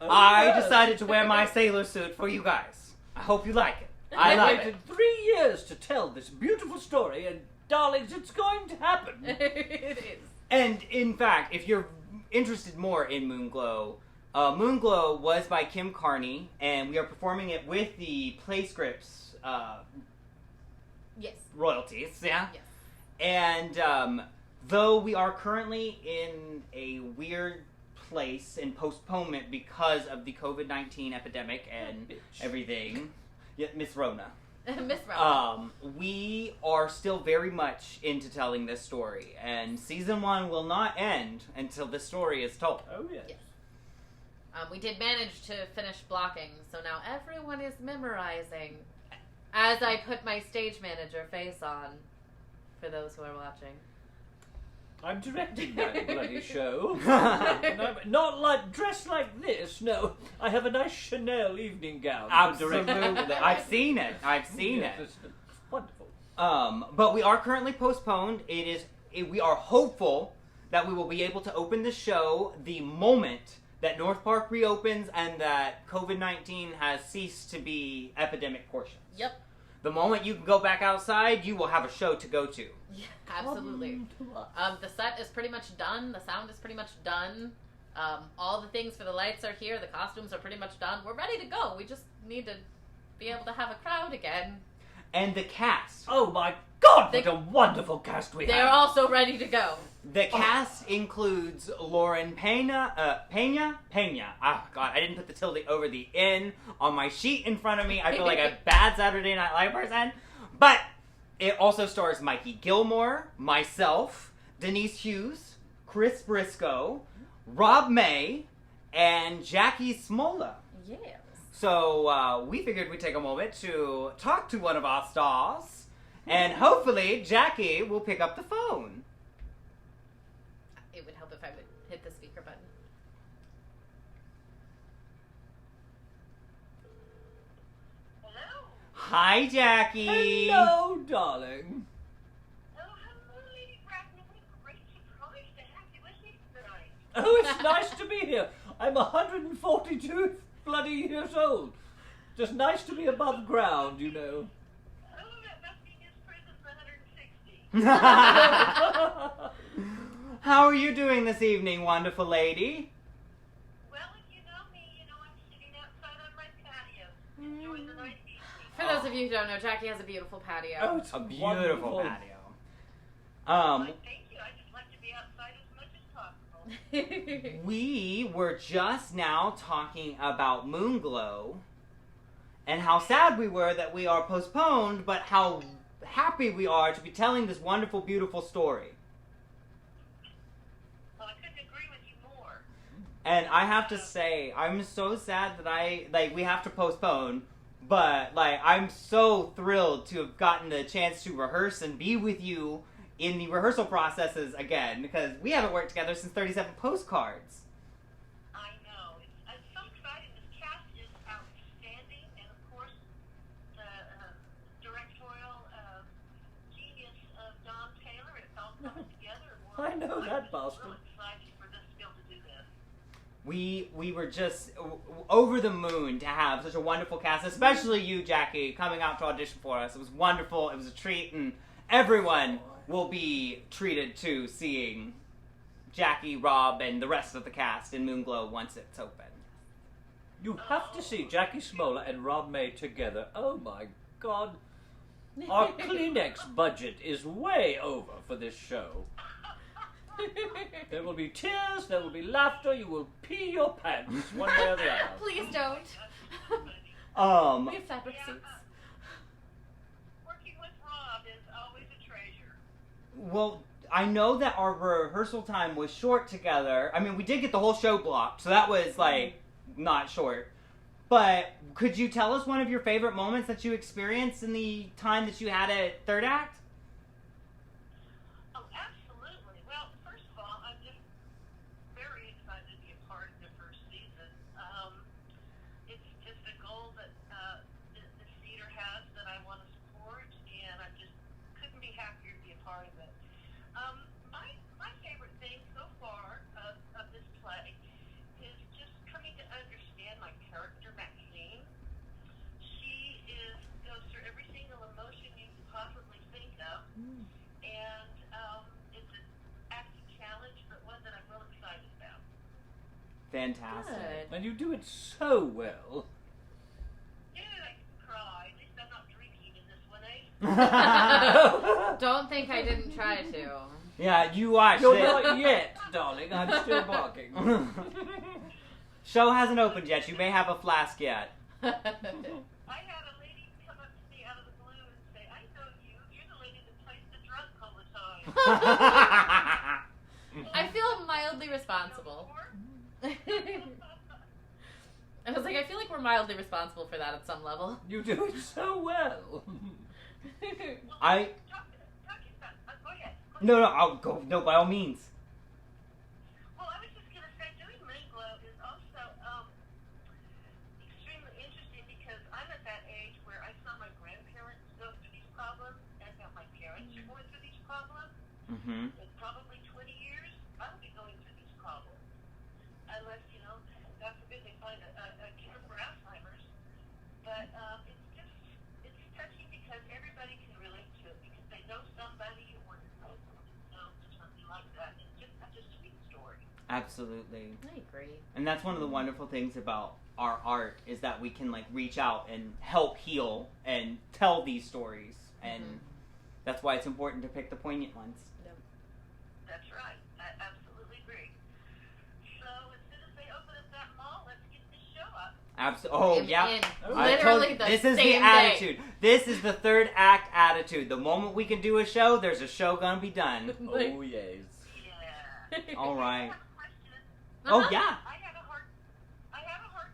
I decided to wear my sailor suit for you guys. I hope you like it. I I love it. waited 3 years to tell this beautiful story, and darlings, it's going to happen. It is. And in fact, if you're interested more in Moonglow, Moonglow was by Kim Carney, and we are performing it with the Play Scripts Yes. royalties, yeah? Yes. And though we are currently in a weird place in postponement because of the COVID-19 epidemic and Bitch. everything, yeah, Miss Rona, Miss Rowell. we are still very much into telling this story, and season 1 will not end until this story is told. Oh, yes. Yes. We did manage to finish blocking, so now everyone is memorizing as I put my stage manager face on for those who are watching. I'm directing that bloody show. And I'm not like dressed like this. No, I have a nice Chanel evening gown. for directing. Absolutely. I've seen it. I've seen Yes, it. it's wonderful. But we are currently postponed. We are hopeful that we will be able to open the show the moment that North Park reopens and that COVID-19 has ceased to be epidemic portions. Yep. The moment you can go back outside, you will have a show to go to. Yeah, absolutely. The set is pretty much done. The sound is pretty much done. All the things for the lights are here. The costumes are pretty much done. We're ready to go. We just need to be able to have a crowd again. And the cast. Oh my God! What a wonderful cast we They're have. also ready to go. The cast includes Lauren Pena. Oh God, I didn't put the tilde over the N on my sheet in front of me. I feel like a bad Saturday Night Live person. But it also stars Mikey Gilmore, myself, Denise Hughes, Chris Briscoe, Rob May, and Jackie Smola. Yes. So we figured we'd take a moment to talk to one of our stars, and hopefully Jackie will pick up the phone. It would help if I would hit the speaker button. Hello? Hi, Jackie. Hello, darling. Oh, hello, Lady Bracknell. What a great surprise to have you with me tonight. Oh, it's nice to be here. I'm 142 bloody years old. Just nice to be above ground, you know. Oh, that must be his prison for 160. How are you doing this evening, wonderful lady? Well, if you know me, you know I'm sitting outside on my patio, enjoying the nice evening. For those of you who don't know, Jackie has a beautiful patio. Oh, it's A beautiful wonderful. patio. Why, thank you. I just like to be outside as much as possible. We were just now talking about Moonglow and how sad we were that we are postponed, but how happy we are to be telling this wonderful, beautiful story. Well, I couldn't agree with you more. And I have to say, I'm so sad that we have to postpone, but, I'm so thrilled to have gotten the chance to rehearse and be with you in the rehearsal processes again, because we haven't worked together since 37 Postcards. I know. It's so exciting. This cast is outstanding, and of course, the directorial genius of Don Taylor. It's all coming together. And I know that bastard. Really excited for this to be able to do this. We were just over the moon to have such a wonderful cast, especially you, Jackie, coming out to audition for us. It was wonderful. It was a treat, and everyone will be treated to seeing Jackie, Rob, and the rest of the cast in Moonglow once it's open. You have to see Jackie Smola and Rob May together. Oh my God. Our Kleenex budget is way over for this show. There will be tears, there will be laughter, you will pee your pants one way or the other. Please don't. We have fabric suits. Working with Rob is always a treasure. Well, I know that our rehearsal time was short together. I mean, we did get the whole show blocked, so that was, not short. But could you tell us one of your favorite moments that you experienced in the time that you had at third act? Oh, absolutely. Well, first of all, I'm just very Fantastic. Good. And you do it so well. Yeah, I can cry. At least I'm not drinking in this one, eh? Don't think I didn't try to. Yeah, you watched You're it. not yet, darling. I'm still barking. Show hasn't opened yet. You may have a flask yet. I had a lady come up to me out of the blue and say, I know you. You're the lady that plays the drunk all the time. I feel mildly responsible. I was like, I feel like we're mildly responsible for that at some level. You do it so well. I Talking about, go ahead. no, I'll go. No, by all means. Well, I was just going to say, doing Moonglow is also extremely interesting because I'm at that age where I saw my grandparents go through these problems, and now my parents are going through these problems. Mm-hmm. In probably 20 years, I'll be going through these problems. Unless, God forbid they find a cure for Alzheimer's. But it's touching because everybody can relate to it because they know somebody or something like that. It's just such a sweet story. Absolutely. I agree. And that's one of the wonderful things about our art is that we can like reach out and help heal and tell these stories, and that's why it's important to pick the poignant ones. That's right. I absolutely agree. So as soon as they open up that mall, let's get this show up. Oh, In- yeah. in I told literally you, the this is same the day. attitude. This is the third act attitude. The moment we can do a show, there's a show gonna be done. Oh, yes. Yeah. All right. I have a question. Oh, Uh-huh. yeah. I had a hard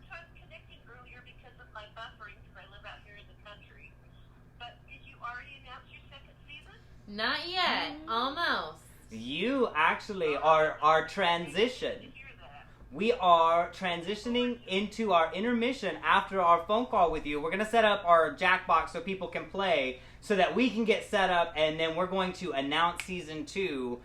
time connecting earlier because of my buffering because I live out here in the country. But did you already announce your second season? Not yet. Almost. You actually are transition. Did you hear that? We are transitioning into our intermission after our phone call with you. We're going to set up our Jackbox so people can play so that we can get set up, and then we're going to announce season 2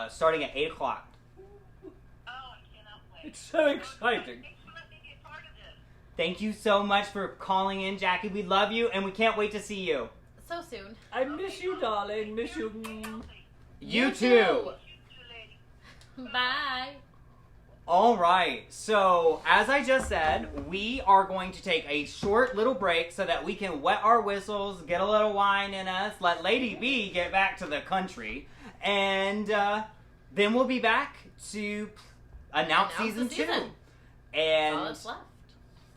starting at 8 o'clock. Oh, I cannot wait. It's so exciting. Thanks for letting me be a part of this. Thank you so much for calling in, Jackie. We love you, and we can't wait to see you. So soon. I miss you, darling. Miss you. You too. You too, lady. Bye. All right. So, as I just said, we are going to take a short little break so that we can wet our whistles, get a little wine in us, let Lady B get back to the country, and then we'll be back to announce season the 2. season. And All that's left.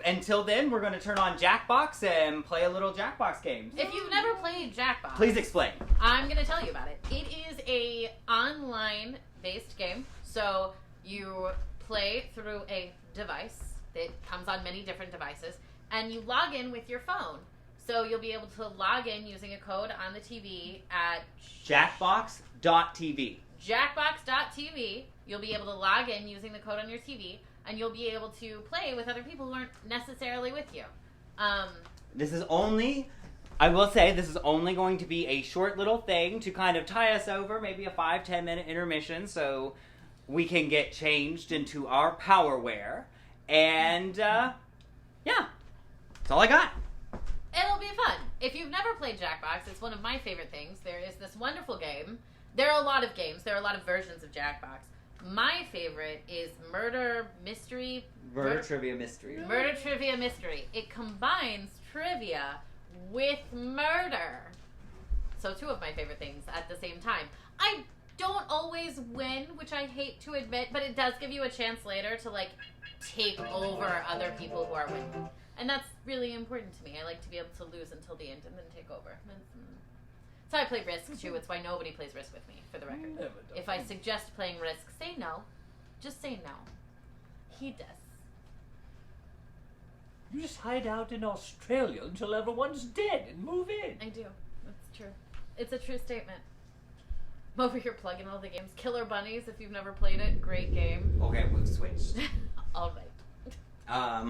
until then, we're going to turn on Jackbox and play a little Jackbox games. If you've never played Jackbox, Please explain. I'm going to tell you about it. It is a online-based game, so you play through a device that comes on many different devices, and you log in with your phone. So you'll be able to log in using a code on the TV at Jackbox.tv. Jackbox.tv. You'll be able to log in using the code on your TV, and you'll be able to play with other people who aren't necessarily with you. This is only, I will say, this is only going to be a short little thing to kind of tie us over, maybe a 5-10 minute intermission, so we can get changed into our power wear. And, yeah, that's all I got. It'll be fun. If you've never played Jackbox, it's one of my favorite things. There is this wonderful game. There are a lot of games. There are a lot of versions of Jackbox. My favorite is Murder Mystery. Murder Trivia Mystery. Murder Trivia Mystery. It combines trivia with murder. So 2 of my favorite things at the same time. I don't always win, which I hate to admit, but it does give you a chance later to, like, take over other people who are winning. And that's really important to me. I like to be able to lose until the end and then take over. So I play Risk, too. It's why nobody plays Risk with me, for the record. Never done. If I suggest playing Risk, say no. Just say no. He does. You just hide out in Australia until everyone's dead and move in. I do. That's true. It's a true statement. I'm over here plugging all the games. Killer Bunnies, if you've never played it, great game. Okay, we've switched. All right.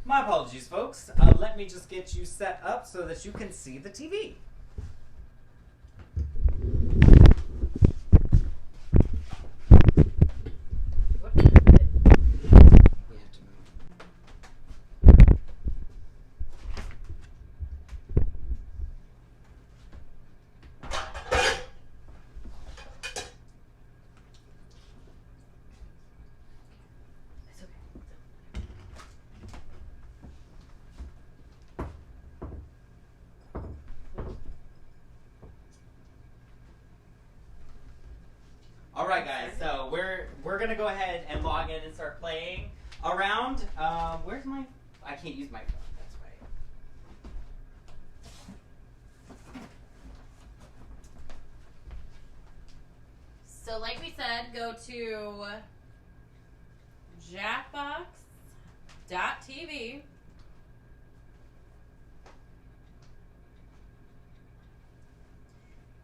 My apologies, folks. Let me just get you set up so that you can see the TV. What? We have to move. right, guys. So we're gonna go ahead and log in and start playing around. Where's my? I can't use my phone. That's right. So, like we said, go to jackbox.tv.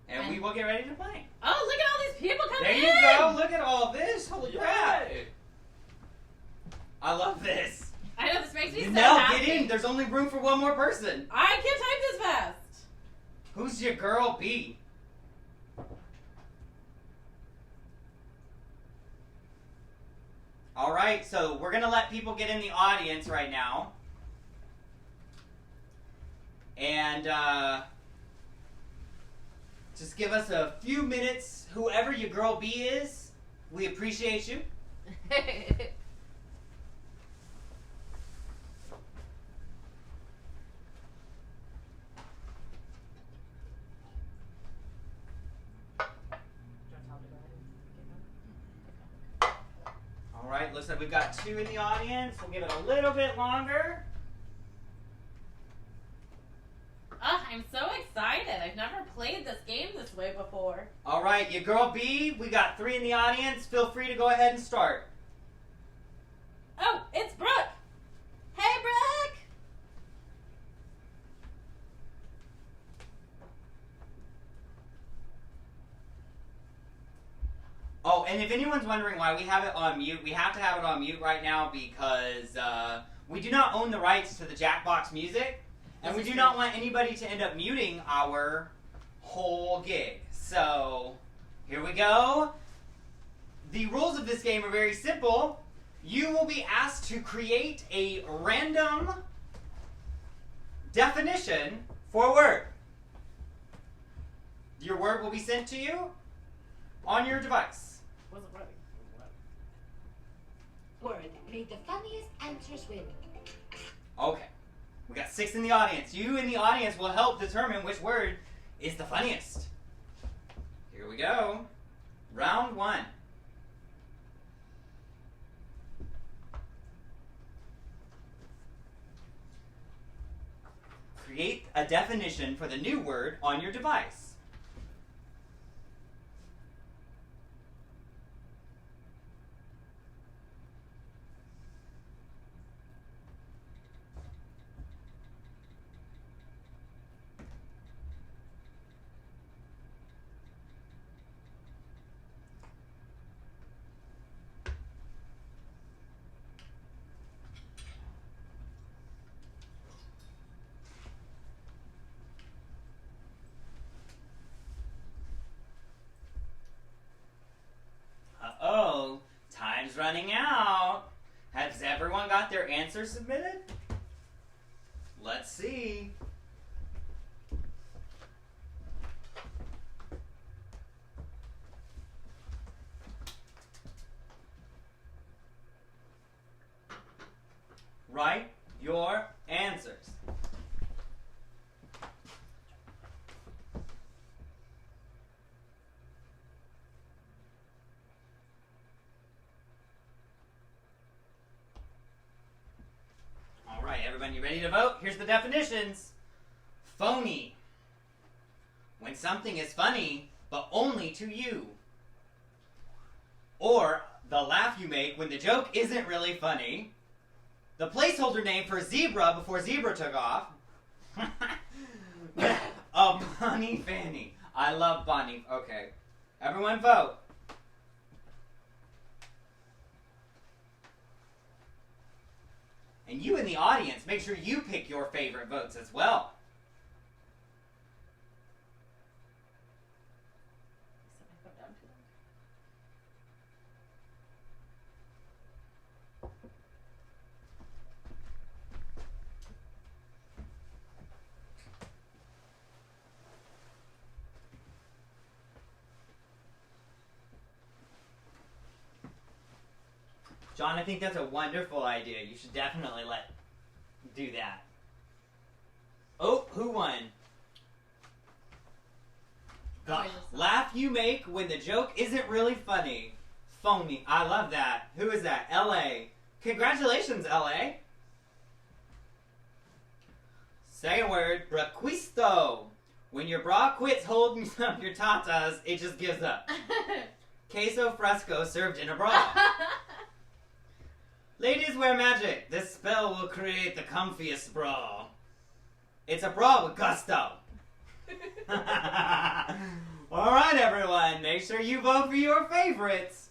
And we will get ready to play. Oh, look at all these people coming There in! you go. Look at all this. Holy crap! Yay. I love this. I know, this makes me so Nell, happy. get in. There's only room for one more person. I can't type this fast. Who's your girl B? All right, so we're gonna let people get in the audience right now, and just give us a few minutes. Whoever your girl B is, we appreciate you. All right, looks like we've got 2 in the audience. We'll give it a little bit longer. Oh, I'm so excited. I've never played this game this way before. All right, your girl B, we got 3 in the audience. Feel free to go ahead and start. Oh, it's Brooke. Hey, Brooke. Oh, and if anyone's wondering why we have it on mute, we have to have it on mute right now because we do not own the rights to the Jackbox music, and we do not want anybody to end up muting our whole gig. So, here we go. The rules of this game are very simple. You will be asked to create a random definition for a word. Your word will be sent to you on your device. Wasn't ready. Word. May the funniest answers win. Okay. We got 6 in the audience. You in the audience will help determine which word is the funniest. Here we go. Round 1. Create a definition for the new word on your device. Uh-oh, time's running out. Has everyone got their answers submitted? Let's see. Write your answers. All right, everyone, you ready to vote? Here's the definitions. Phony. When something is funny, but only to you. Or the laugh you make when the joke isn't really funny. The placeholder name for zebra before zebra took off. A bunny fanny. I love bunny. Okay. Everyone vote. And you in the audience, make sure you pick your favorite votes as well. John, I think that's a wonderful idea. You should definitely do that. Oh, who won? The I just- laugh you make when the joke isn't really funny. Phony. I love that. Who is that? LA. Congratulations, LA. Second word, braquisto. When your bra quits holding up your tatas, it just gives up. Queso fresco served in a bra. Ladies wear magic. This spell will create the comfiest bra. It's a bra with gusto. Alright, everyone. Make sure you vote for your favorites.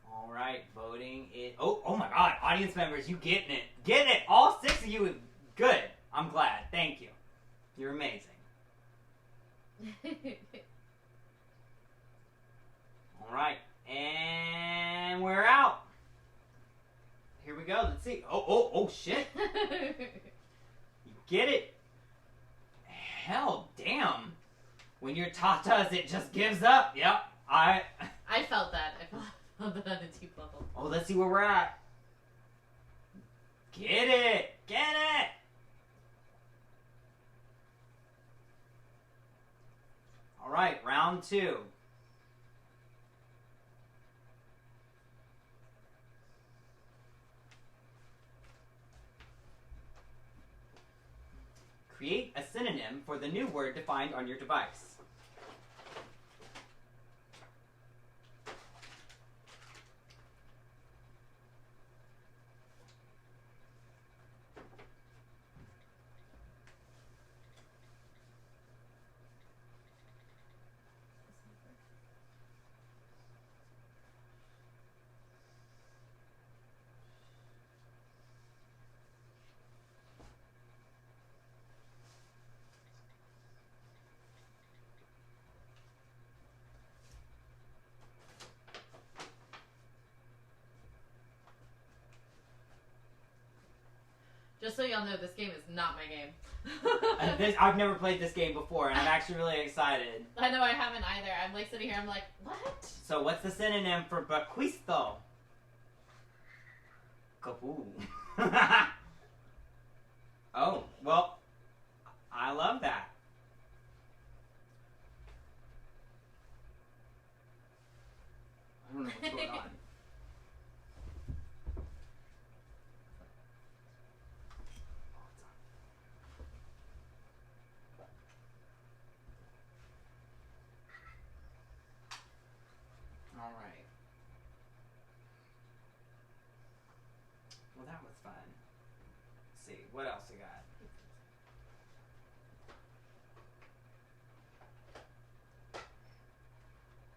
Alright, voting is... Oh my god, audience members, you getting it. Getting it. All 6 of you. Good. I'm glad. Thank you. You're amazing. Alright, and we're out. Here we go. Let's see. Oh, shit. You get it? Hell, damn. When your tatas, it just gives up. Yep. I felt that. I felt that on a deep level. Oh, let's see where we're at. Get it. Get it. All right, round 2. Create a synonym for the new word defined on your device. Just so y'all know, this game is not my game. I've never played this game before, and I'm actually really excited. I know I haven't either. I'm like sitting here, I'm like, what? So what's the synonym for braquisto? Kaboo. Oh, well, I love that. I don't know what's going on. All right. Well, that was fun. Let's see, what else we got?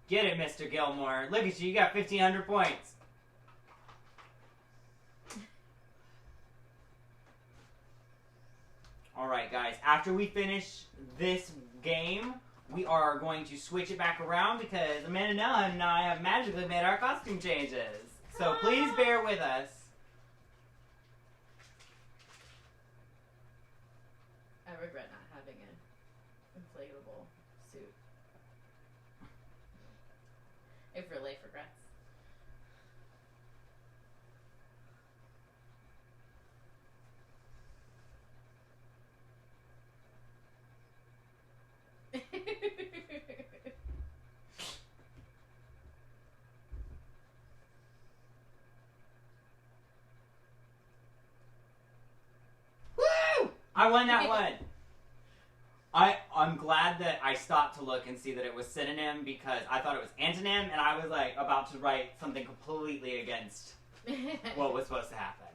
Get it, Mr. Gilmore. Look at you got 1,500 points. Alright, guys, after we finish this game, we are going to switch it back around because Amandanell and I have magically made our costume changes. So please bear with us. I regret not having an inflatable suit. If Relay regrets. Woo! I won that one. I'm glad that I stopped to look and see that it was synonym because I thought it was antonym and I was like about to write something completely against what was supposed to happen.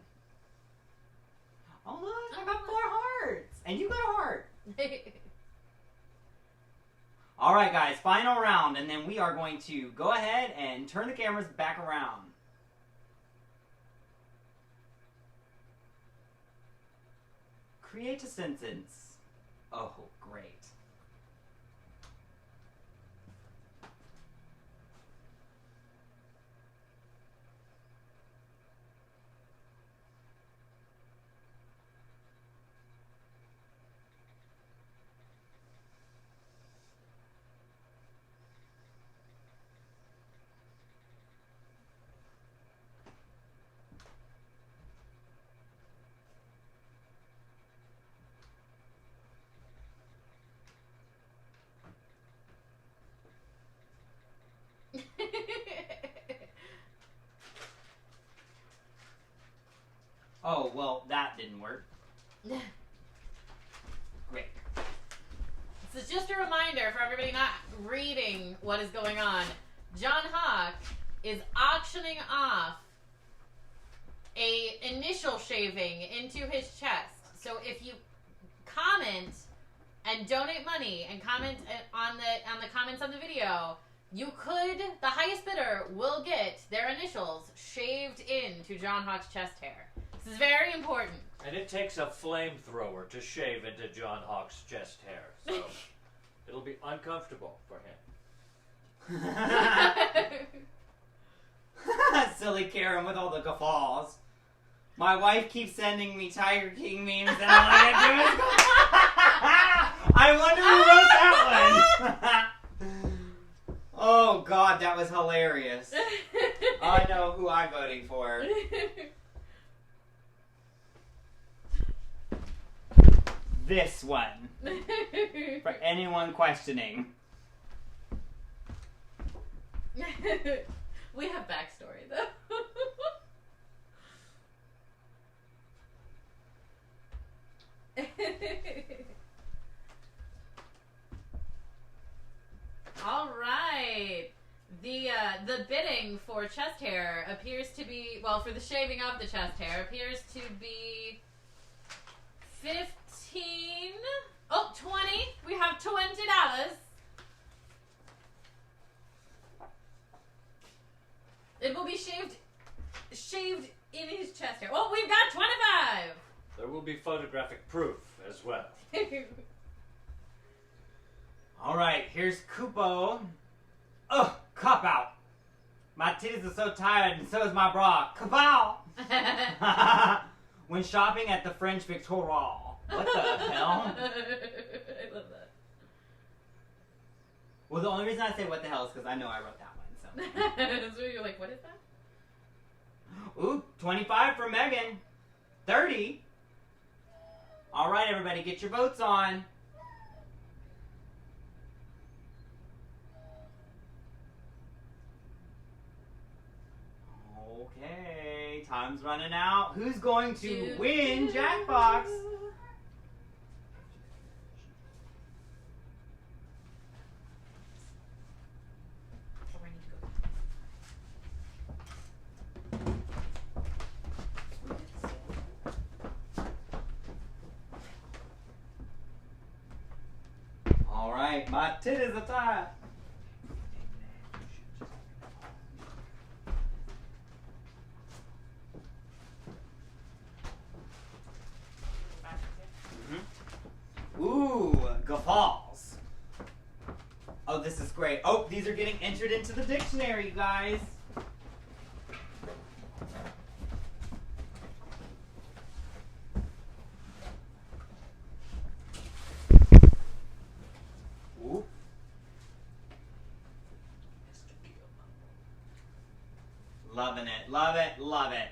Oh look, I got 4 hearts! And you got a heart! Alright guys, final round and then we are going to go ahead and turn the cameras back around. Create a sentence. Oh, great. Oh, well, that didn't work. Great. This is just a reminder for everybody not reading what is going on. John Hawk is auctioning off a initial shaving into his chest. So if you comment and donate money and comment on the comments on the video, the highest bidder will get their initials shaved into John Hawk's chest hair. This is very important. And it takes a flamethrower to shave into John Hawk's chest hair, so it'll be uncomfortable for him. Silly Karen with all the guffaws. My wife keeps sending me Tiger King memes, and all I can do is go. I wonder who wrote that one. Oh God, that was hilarious. I know who I'm voting for. This one. For anyone questioning. We have backstory, though. All right. The bidding for chest hair appears to be, well, for the shaving of the chest hair appears to be 15. Oh, 20. We have $20. It will be shaved in his chest hair. Oh, we've got 25. There will be photographic proof as well. All right, here's Kupo. Oh, cop out. My titties are so tired, and so is my bra. Kapow! When shopping at the French Victoria. What the hell? I love that. Well, the only reason I say what the hell is because I know I wrote that one. So. So you're like, what is that? Ooh, 25 for Megan. 30. All right, everybody, get your votes on. Okay, time's running out. Who's going to win Jackbox? All right, my titties are tired. Ooh, guffaws. Oh, this is great. Oh, these are getting entered into the dictionary, you guys. Ooh. Loving it, love it, love it.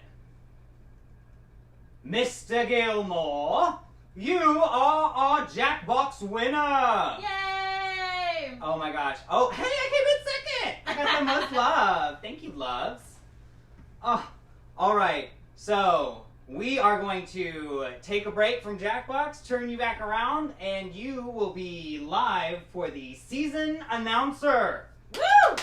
Mr. Gilmore, you are our Jackbox winner! Yay! Oh my gosh. Oh, hey, I came in second! I got the most love. Thank you, loves. Oh, alright. So, we are going to take a break from Jackbox, turn you back around, and you will be live for the season announcer. Woo!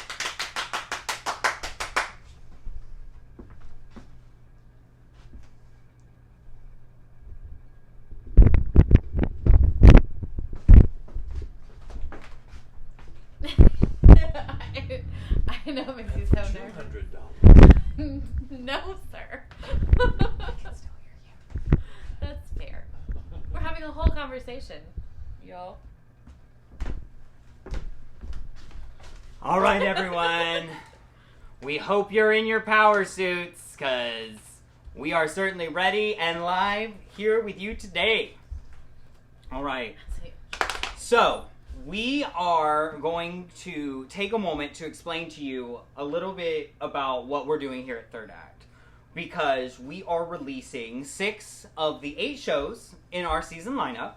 I know it makes you so nervous. $200. No, sir. I can still hear you. That's fair. We're having a whole conversation, y'all. All right, everyone. We hope you're in your power suits, because we are certainly ready and live here with you today. All right. So, we are going to take a moment to explain to you a little bit about what we're doing here at Third Act, because we are releasing 6 of the 8 shows in our season lineup,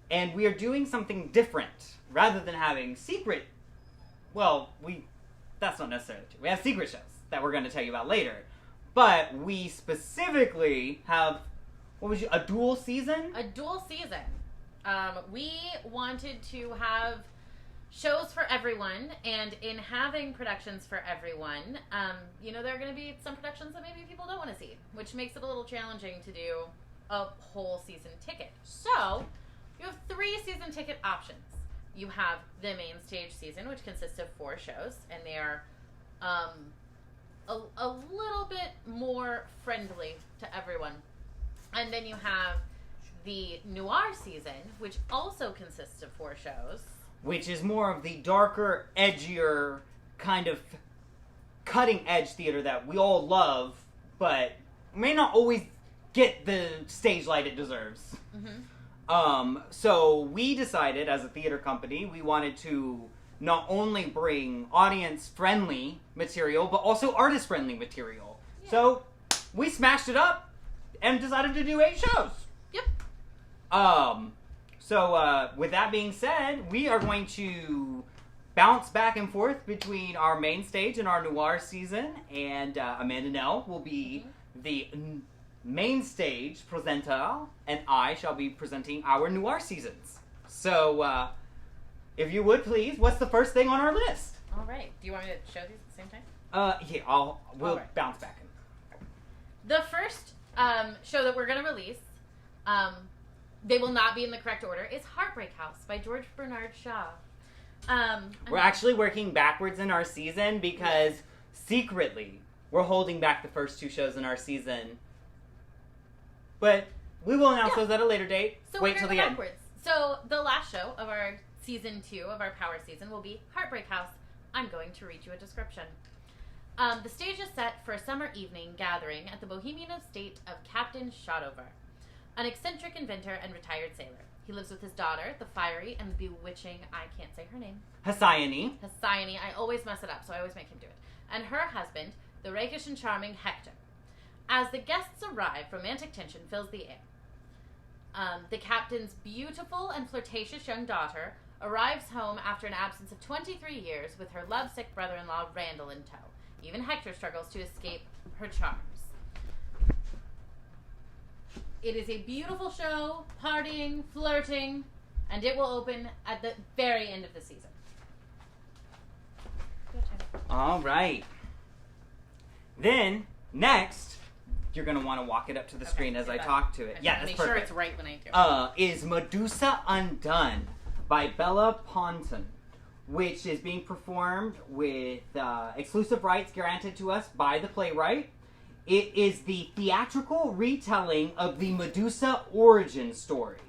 and we are doing something different. Rather than having secret, well, that's not necessarily true. We have secret shows that we're going to tell you about later, but we specifically have, a dual season? A dual season. We wanted to have shows for everyone, and in having productions for everyone, there are going to be some productions that maybe people don't want to see, which makes it a little challenging to do a whole season ticket. So, you have 3 season ticket options. You have the main stage season, which consists of 4 shows, and they are a little bit more friendly to everyone. And then you have the noir season, which also consists of 4 shows. Which is more of the darker, edgier, kind of cutting-edge theater that we all love, but may not always get the stage light it deserves. Mm-hmm. So we decided, as a theater company, we wanted to not only bring audience-friendly material, but also artist-friendly material. Yeah. So we smashed it up and decided to do 8 shows. Yep. So with that being said, we are going to bounce back and forth between our main stage and our noir season, and Amandanell will be the main stage presenter, and I shall be presenting our noir seasons. So, if you would please, what's the first thing on our list? All right. Do you want me to show these at the same time? Yeah, we'll bounce back. The first show that we're going to release, they will not be in the correct order, is Heartbreak House by George Bernard Shaw. We're actually working backwards in our season because secretly we're holding back the first 2 shows in our season. But we will announce those at a later date. So wait till the end. So the last show of our season 2 of our Power season will be Heartbreak House. I'm going to read you a description. The stage is set for a summer evening gathering at the Bohemian estate of Captain Shotover, an eccentric inventor and retired sailor. He lives with his daughter, the fiery and bewitching, I can't say her name. Hesione. I always mess it up, so I always make him do it. And her husband, the rakish and charming Hector. As the guests arrive, romantic tension fills the air. The captain's beautiful and flirtatious young daughter arrives home after an absence of 23 years with her lovesick brother-in-law Randall in tow. Even Hector struggles to escape her charms. It is a beautiful show, partying, flirting, and it will open at the very end of the season. All right. Then, next, you're going to want to walk it up to the screen as I talk to it. Yeah, that's make perfect. Sure it's right when I do. Is Medusa Undone by Bella Ponton, which is being performed with exclusive rights granted to us by the playwright. It is the theatrical retelling of the Medusa origin story.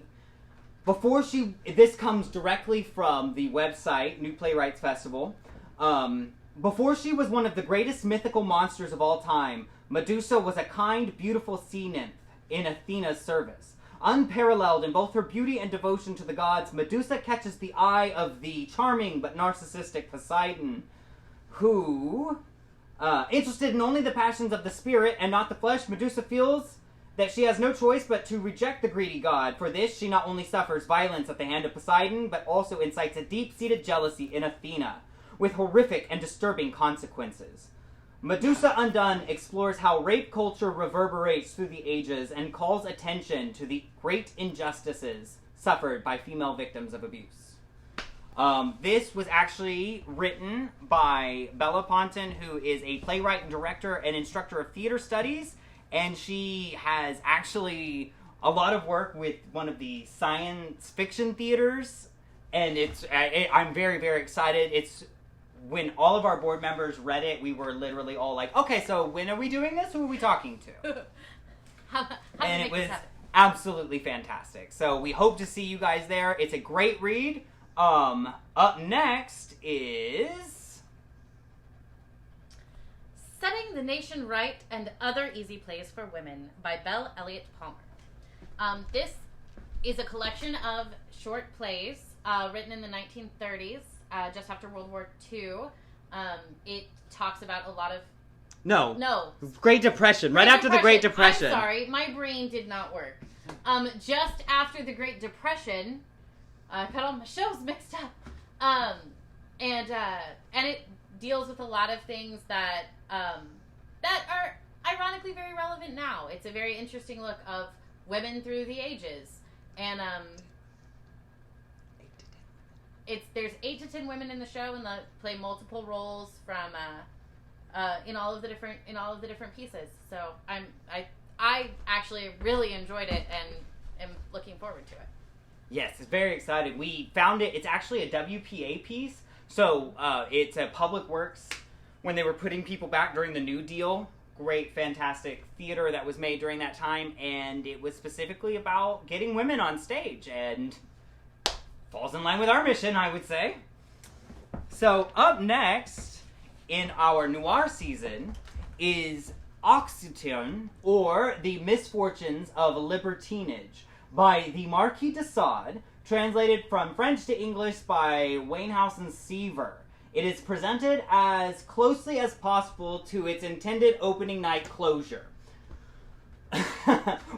This comes directly from the website, New Playwrights Festival. Before she was one of the greatest mythical monsters of all time, Medusa was a kind, beautiful sea nymph in Athena's service. Unparalleled in both her beauty and devotion to the gods, Medusa catches the eye of the charming but narcissistic Poseidon, who, interested in only the passions of the spirit and not the flesh, Medusa feels that she has no choice but to reject the greedy god. For this, she not only suffers violence at the hand of Poseidon, but also incites a deep-seated jealousy in Athena, with horrific and disturbing consequences. Medusa Undone explores how rape culture reverberates through the ages and calls attention to the great injustices suffered by female victims of abuse. This was actually written by Bella Ponton, who is a playwright and director and instructor of theater studies, and she has actually a lot of work with one of the science fiction theaters, and I'm very, very excited. When all of our board members read it, we were literally all like, okay, so when are we doing this? Who are we talking to? And it was absolutely fantastic. So we hope to see you guys there. It's a great read. Up next is Setting the Nation Right and Other Easy Plays for Women by Belle Elliott Palmer. This is a collection of short plays written in the 1930s. Just after World War II. It talks about a lot of... No. Great Depression. Right after the Great Depression. I'm sorry. My brain did not work. Just after the Great Depression, I got all my shows mixed up. And it deals with a lot of things that are ironically very relevant now. It's a very interesting look of women through the ages. And there's 8 to 10 women in the show, and they play multiple roles from in all of the different pieces. So I actually really enjoyed it and am looking forward to it. Yes, it's very excited. We found it. It's actually a WPA piece. So it's a public works when they were putting people back during the New Deal. Great, fantastic theater that was made during that time, and it was specifically about getting women on stage, and falls in line with our mission, I would say. So up next in our noir season is Occitan, or The Misfortunes of Libertinage, by the Marquis de Sade, translated from French to English by Wainhouse and Seaver. It is presented as closely as possible to its intended opening night closure.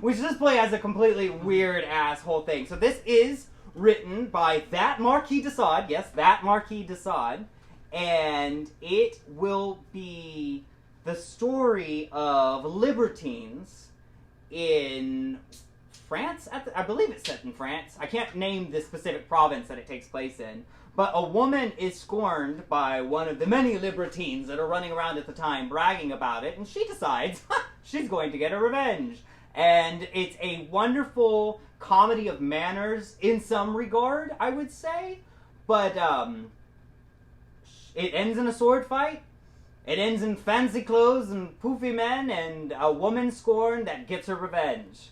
Which this play has a completely weird-ass whole thing. So this is written by that Marquis de Sade, yes, that Marquis de Sade, and it will be the story of libertines in France. I believe it's set in France. I can't name the specific province that it takes place in. But a woman is scorned by one of the many libertines that are running around at the time bragging about it, and she decides she's going to get her revenge. And it's a wonderful comedy of manners in some regard, I would say. But it ends in a sword fight. It ends in fancy clothes and poofy men and a woman scorned that gets her revenge.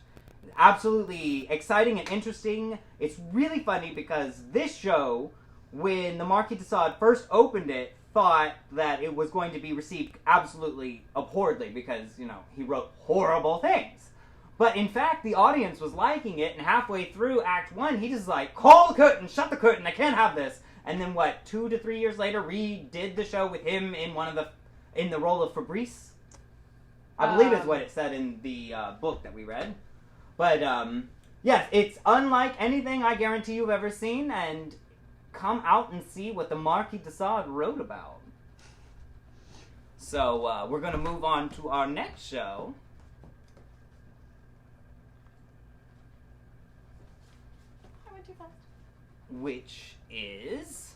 Absolutely exciting and interesting. It's really funny because this show, when the Marquis de Sade first opened it, thought that it was going to be received absolutely abhorredly because, he wrote horrible things. But in fact, the audience was liking it, and halfway through Act 1, he just call the curtain, shut the curtain, I can't have this. And then 2 to 3 years later, redid the show with him in the role of Fabrice. I believe is what it said in the book that we read. But, yes, it's unlike anything I guarantee you've ever seen, and come out and see what the Marquis de Sade wrote about. So, we're going to move on to our next show. I went too fast. Which is...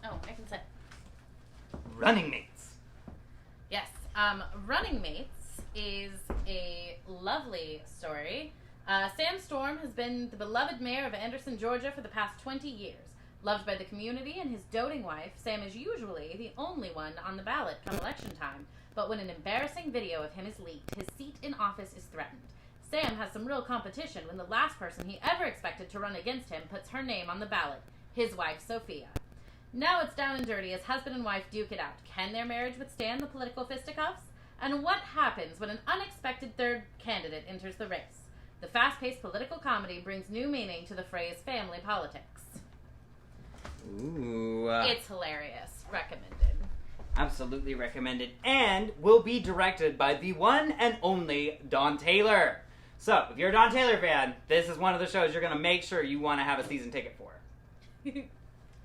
Oh, I can say. Running Mates. Yes. Running Mates is a lovely story. Sam Storm has been the beloved mayor of Anderson, Georgia for the past 20 years. Loved by the community and his doting wife, Sam is usually the only one on the ballot come election time. But when an embarrassing video of him is leaked, his seat in office is threatened. Sam has some real competition when the last person he ever expected to run against him puts her name on the ballot, his wife, Sophia. Now it's down and dirty as husband and wife duke it out. Can their marriage withstand the political fisticuffs? And what happens when an unexpected third candidate enters the race? The fast-paced political comedy brings new meaning to the phrase family politics. Ooh. It's hilarious. Recommended. Absolutely recommended. And will be directed by the one and only Don Taylor. So, if you're a Don Taylor fan, this is one of the shows you're going to make sure you want to have a season ticket for.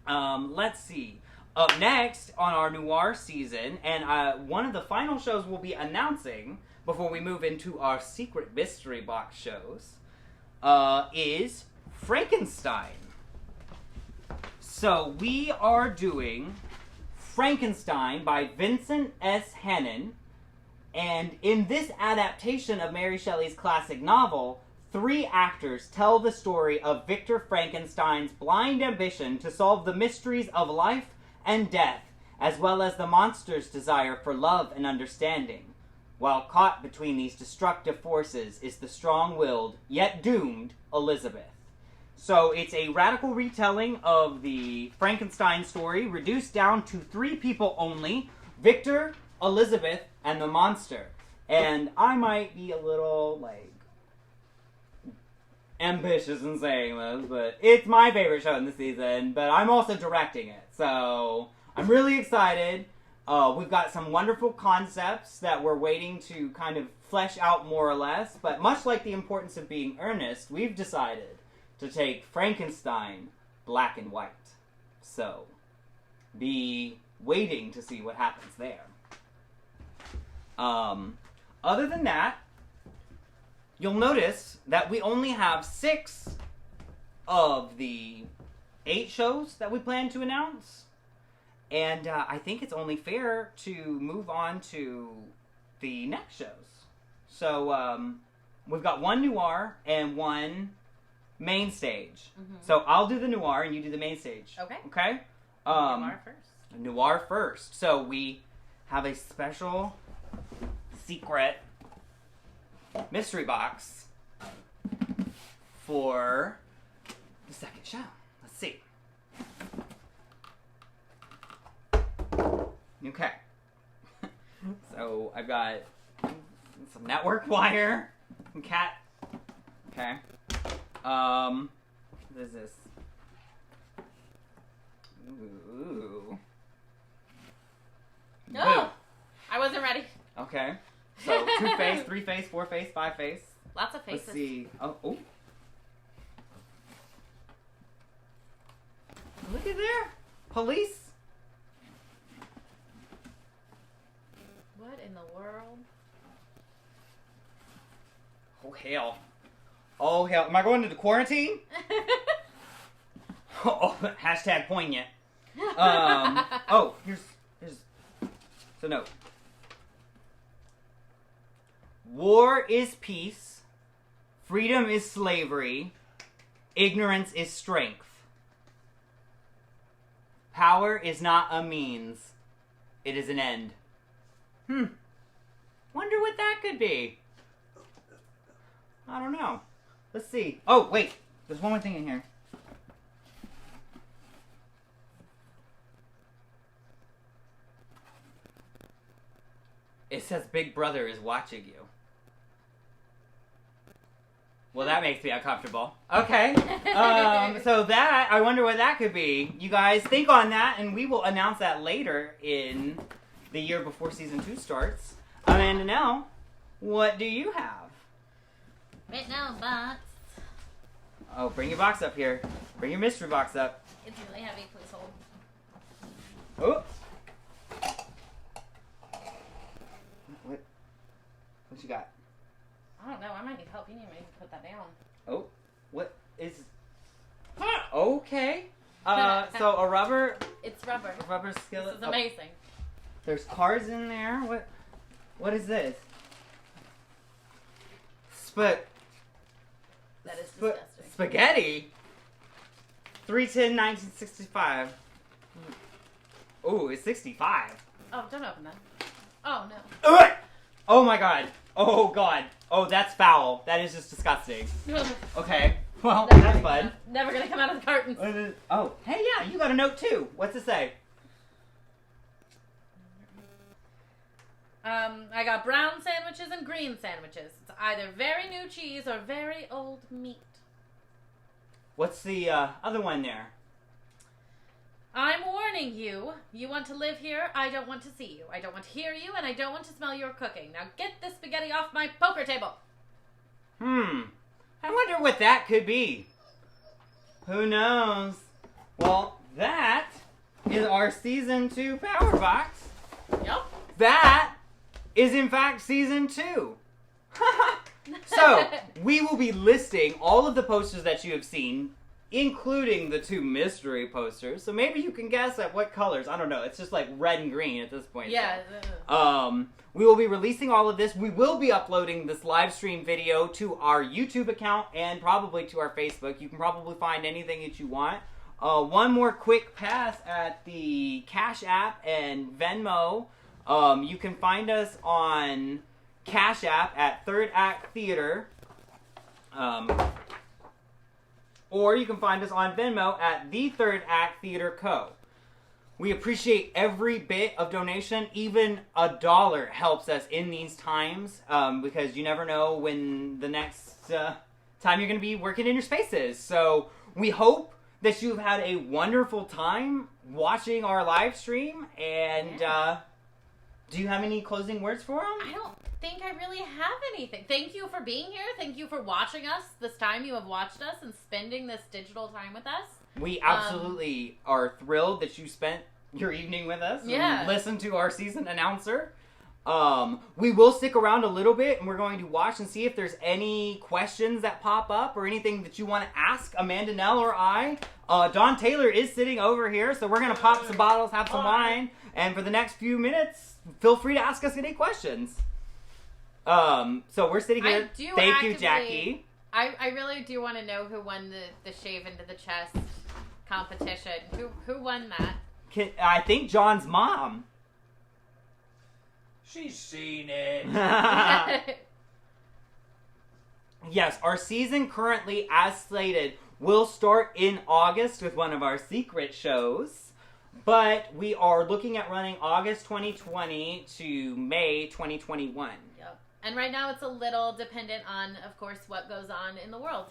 Let's see. Up next on our noir season, and one of the final shows we'll be announcing before we move into our secret mystery box shows, is Frankenstein. So we are doing Frankenstein by Vincent S. Hannon, and in this adaptation of Mary Shelley's classic novel, 3 actors tell the story of Victor Frankenstein's blind ambition to solve the mysteries of life and death, as well as the monster's desire for love and understanding. While caught between these destructive forces is the strong-willed, yet doomed, Elizabeth. So it's a radical retelling of the Frankenstein story, reduced down to 3 people only, Victor, Elizabeth, and the monster. And I might be a little, ambitious in saying this, but it's my favorite show in the season, but I'm also directing it, so I'm really excited. We've got some wonderful concepts that we're waiting to kind of flesh out more or less, but much like the importance of being earnest, we've decided to take Frankenstein black and white. So, be waiting to see what happens there. Other than that, you'll notice that we only have 6 of the 8 shows that we plan to announce. And I think it's only fair to move on to the next shows. So we've got 1 noir and 1 main stage. Mm-hmm. So I'll do the noir and you do the main stage. Okay. Okay? Noir first. Noir first. So we have a special secret mystery box for the second show. Let's see. Okay. So I've got some network wire, some cat. Okay. What is this? Ooh. No, I wasn't ready. Okay. So 2 face, 3 face, 4 face, 5 face. Lots of faces. Let's see. Oh. Look at there. Police. What in the world? Oh hell. Oh hell. Am I going into quarantine? Oh, hashtag poignant. Oh, here's the note. War is peace. Freedom is slavery. Ignorance is strength. Power is not a means. It is an end. Wonder what that could be. I don't know. Let's see. Oh, wait. There's one more thing in here. It says Big Brother is watching you. Well, that makes me uncomfortable. Okay. So that, I wonder what that could be. You guys think on that, and we will announce that later in the year before season 2 starts. Amandanell, what do you have? Right now, box. Oh, bring your box up here. Bring your mystery box up. It's really heavy. Please hold. Oh. What you got? I don't know. I might need help. You need me to put that down. Oh, what is? Okay. So a rubber It's rubber. skillet. This is amazing. There's cards in there. What is this? That is disgusting. Spaghetti. 3/10/1965. Oh, it's 65. Oh, don't open that. Oh no. Ugh! Oh my god. Oh god. Oh, that's foul. That is just disgusting. Okay. Well, that's fun. Never gonna come out of the cartons. Oh, hey, yeah, you got a note too. What's it say? I got brown sandwiches and green sandwiches. It's either very new cheese or very old meat. What's the other one there? I'm warning you. You want to live here? I don't want to see you. I don't want to hear you, and I don't want to smell your cooking. Now get this spaghetti off my poker table. I wonder what that could be. Who knows? Well, that is our season 2 power box. Yep. That is in fact season 2. So, we will be listing all of the posters that you have seen, including the 2 mystery posters. So maybe you can guess at what colors. I don't know. It's just like red and green at this point. Yeah. We will be releasing all of this. We will be uploading this live stream video to our YouTube account and probably to our Facebook. You can probably find anything that you want. One more quick pass at the Cash App and Venmo. You can find us on Cash App at Third Act Theater. Or you can find us on Venmo at The Third Act Theater Co. We appreciate every bit of donation. Even $1 helps us in these times, because you never know when the next time you're going to be working in your spaces. So we hope that you've had a wonderful time watching our live stream. And do you have any closing words for them? I don't think I really have anything. Thank you for being here. Thank you for watching us this time you have watched us and spending this digital time with us. We absolutely are thrilled that you spent your evening with us Yeah. and listened to our season announcer. We will stick around a little bit, and we're going to watch and see if there's any questions that pop up or anything that you want to ask Amandanell or I. Don Taylor is sitting over here, so we're going to pop some bottles, have some wine, and for the next few minutes, feel free to ask us any questions. So we're sitting here. Thank you, Jackie. I really do want to know who won the shave into the chest competition. Who won that? I think John's mom. She's seen it. Yes, our season currently, as slated, will start in August with one of our secret shows. But we are looking at running August 2020 to May 2021. Yep. And right now it's a little dependent on, of course, what goes on in the world.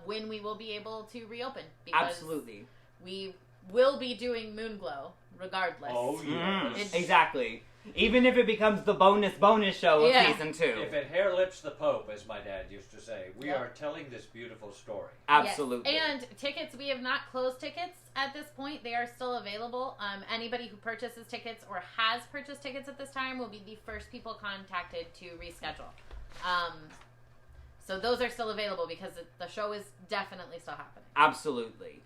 When we will be able to reopen. Because Absolutely. we will be doing Moonglow regardless. Oh, yes. Exactly. Even if it becomes the bonus show of season 2. If it hair lips the Pope, as my dad used to say, we are telling this beautiful story. Absolutely. Yes. And tickets, we have not closed tickets at this point. They are still available. Anybody who purchases tickets or has purchased tickets at this time will be the first people contacted to reschedule. So those are still available because the show is definitely still happening. Absolutely.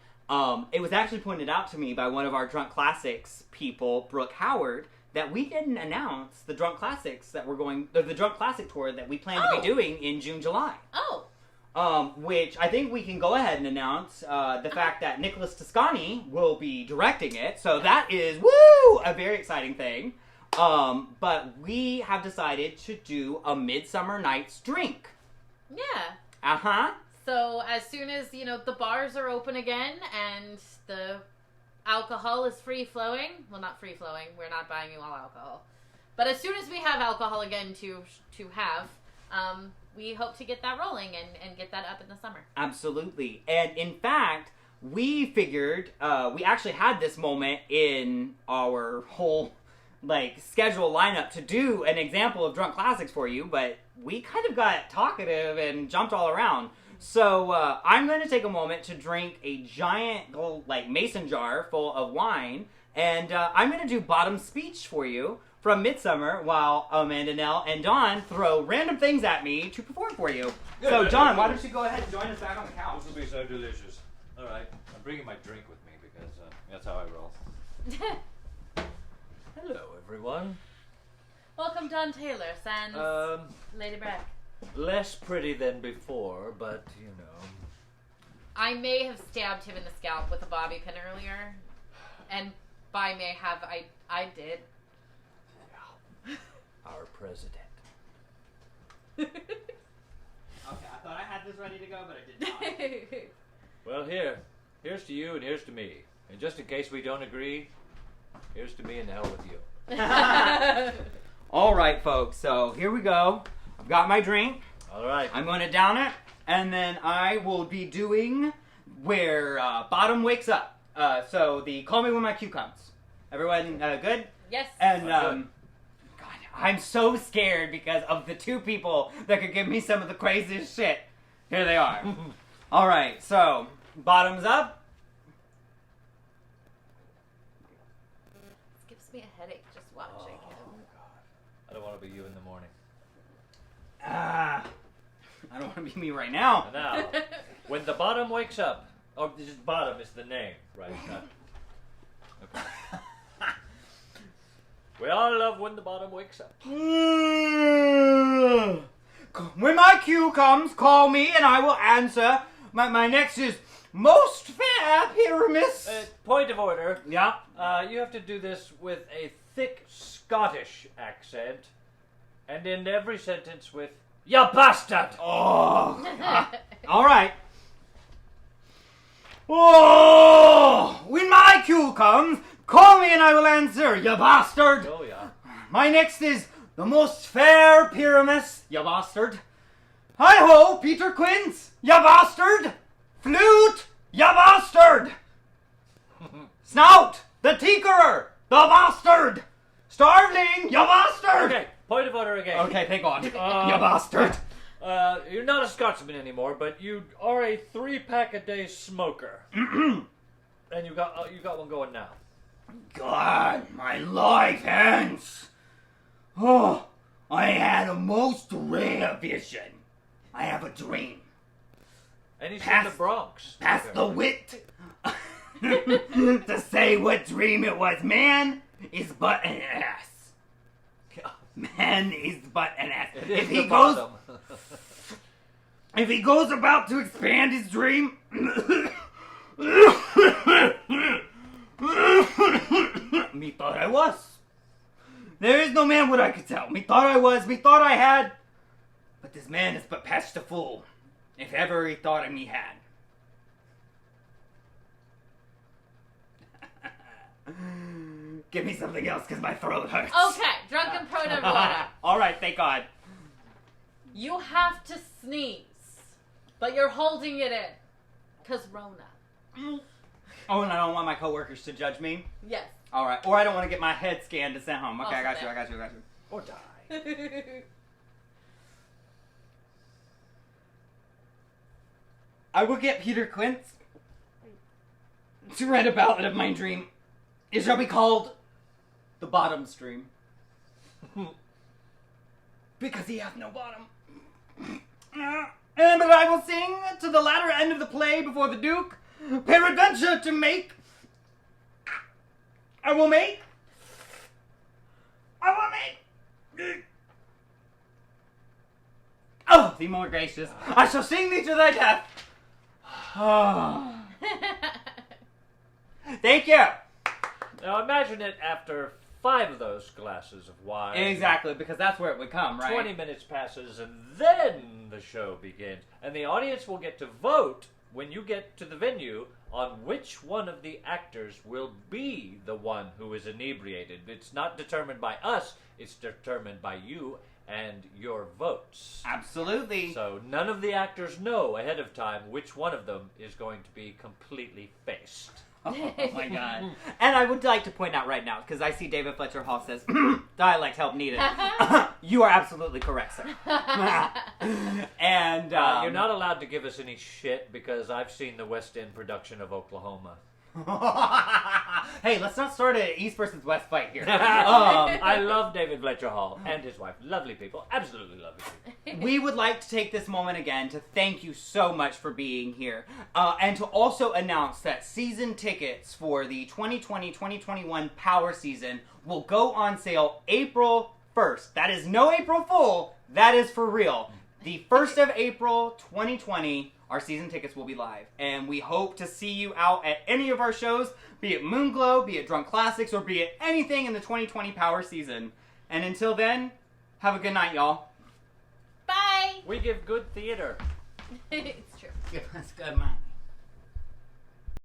It was actually pointed out to me by one of our Drunk Classics people, Brooke Howard, that we didn't announce the Drunk Classics that we're going, the Drunk Classic tour that we plan to be doing in June, July. Oh. Which I think we can go ahead and announce the fact that Nicholas Toscani will be directing it. So that is, a very exciting thing. But we have decided to do a Midsummer Night's Drink. Yeah. Uh-huh. So as soon as, the bars are open again and the alcohol is free-flowing, well, not free-flowing, we're not buying you all alcohol. But as soon as we have alcohol again to have, we hope to get that rolling and get that up in the summer. Absolutely. And in fact, we figured, we actually had this moment in our whole, schedule lineup to do an example of Drunk Classics for you, but we kind of got talkative and jumped all around. So, I'm going to take a moment to drink a giant, mason jar full of wine, and I'm going to do bottom speech for you from Midsummer while Amandanell and Dawn throw random things at me to perform for you. So, Dawn, why don't you go ahead and join us back on the couch? This will be so delicious. All right, I'm bringing my drink with me because that's how I roll. Hello, everyone. Welcome, Don Taylor, sans Lady Brack. Less pretty than before, but, I may have stabbed him in the scalp with a bobby pin earlier. And by may have, I did. Our president. Okay, I thought I had this ready to go, but I did not. Well, here's to you and here's to me. And just in case we don't agree, here's to me and the hell with you. All right, folks, so here we go. I've got my drink. All right. I'm going to down it, and then I will be doing where Bottom wakes up. So the Call Me When My Cue Comes. Everyone good? Yes. And God, I'm so scared because of the two people that could give me some of the craziest shit. Here they are. All right, so bottoms up. This gives me a headache just watching him. I don't want to be you in the morning. I don't want to be me right now. And now, when the bottom wakes up, just bottom is the name, right? Okay. We all love when the bottom wakes up. When my cue comes, call me and I will answer. My next is most fair, Pyramus. Point of order. Yeah. You have to do this with a thick Scottish accent, and end every sentence with "Ya bastard!" Oh. All right. Oh, when my cue comes, call me and I will answer, you bastard. Oh yeah. My next is the most fair Pyramus, you bastard. Hi-ho, Peter Quince, you bastard. Flute, you bastard. Snout, the tinkerer, the bastard. Starveling, you bastard. Okay, point of order again. Okay, thank God. You bastard. You're not a Scotsman anymore, but you are a 3-pack-a-day smoker. And you got one going now. God, my life ends. Oh, I had a most rare vision. I have a dream. And he's Pass- from the Bronx. Past the wit to say what dream it was. Man is but an ass. Man is but an ass. It is the bottom. If he goes about to expand his dream, methought I was. There is no man what I could tell. Methought I was, methought I had. But this man is but past a fool, if ever he thought of me had. Give me something else, because my throat hurts. Okay, drunken proto water. Alright, thank God. You have to sneeze, but you're holding it in. Because Rona. Oh, and I don't want my coworkers to judge me? Yes. Alright, or I don't want to get my head scanned to send home. Okay, I got Also you, I got you, I got you. Or die. I will get Peter Quince to write a ballad of my dream. It shall be called The Bottom Stream. Because he hath no bottom. And but I will sing to the latter end of the play before the Duke, peradventure to make. I will make. Oh, be more gracious. I shall sing thee to thy death. Oh. Thank you. Now imagine it after 5 of those glasses of wine. Exactly, because that's where it would come, right? 20 minutes passes and then the show begins. And the audience will get to vote when you get to the venue on which one of the actors will be the one who is inebriated. It's not determined by us, it's determined by you and your votes. Absolutely. So none of the actors know ahead of time which one of them is going to be completely faced. Oh my God. And I would like to point out right now, because I see David Fletcher Hall says, dialect help needed. You are absolutely correct, sir. And You're not allowed to give us any shit because I've seen the West End production of Oklahoma. Hey, let's not start an East versus West fight here. I love David Fletcher Hall and his wife. Lovely people. Absolutely lovely people. We would like to take this moment again to thank you so much for being here. And to also announce that season tickets for the 2020-2021 Power Season will go on sale April 1st. That is no April Fool. That is for real. The 1st of April 2020, our season tickets will be live. And we hope to see you out at any of our shows, be it Moonglow, be it Drunk Classics, or be it anything in the 2020 Power Season. And until then, have a good night, y'all. Bye. We give good theater. It's true. Give us good money.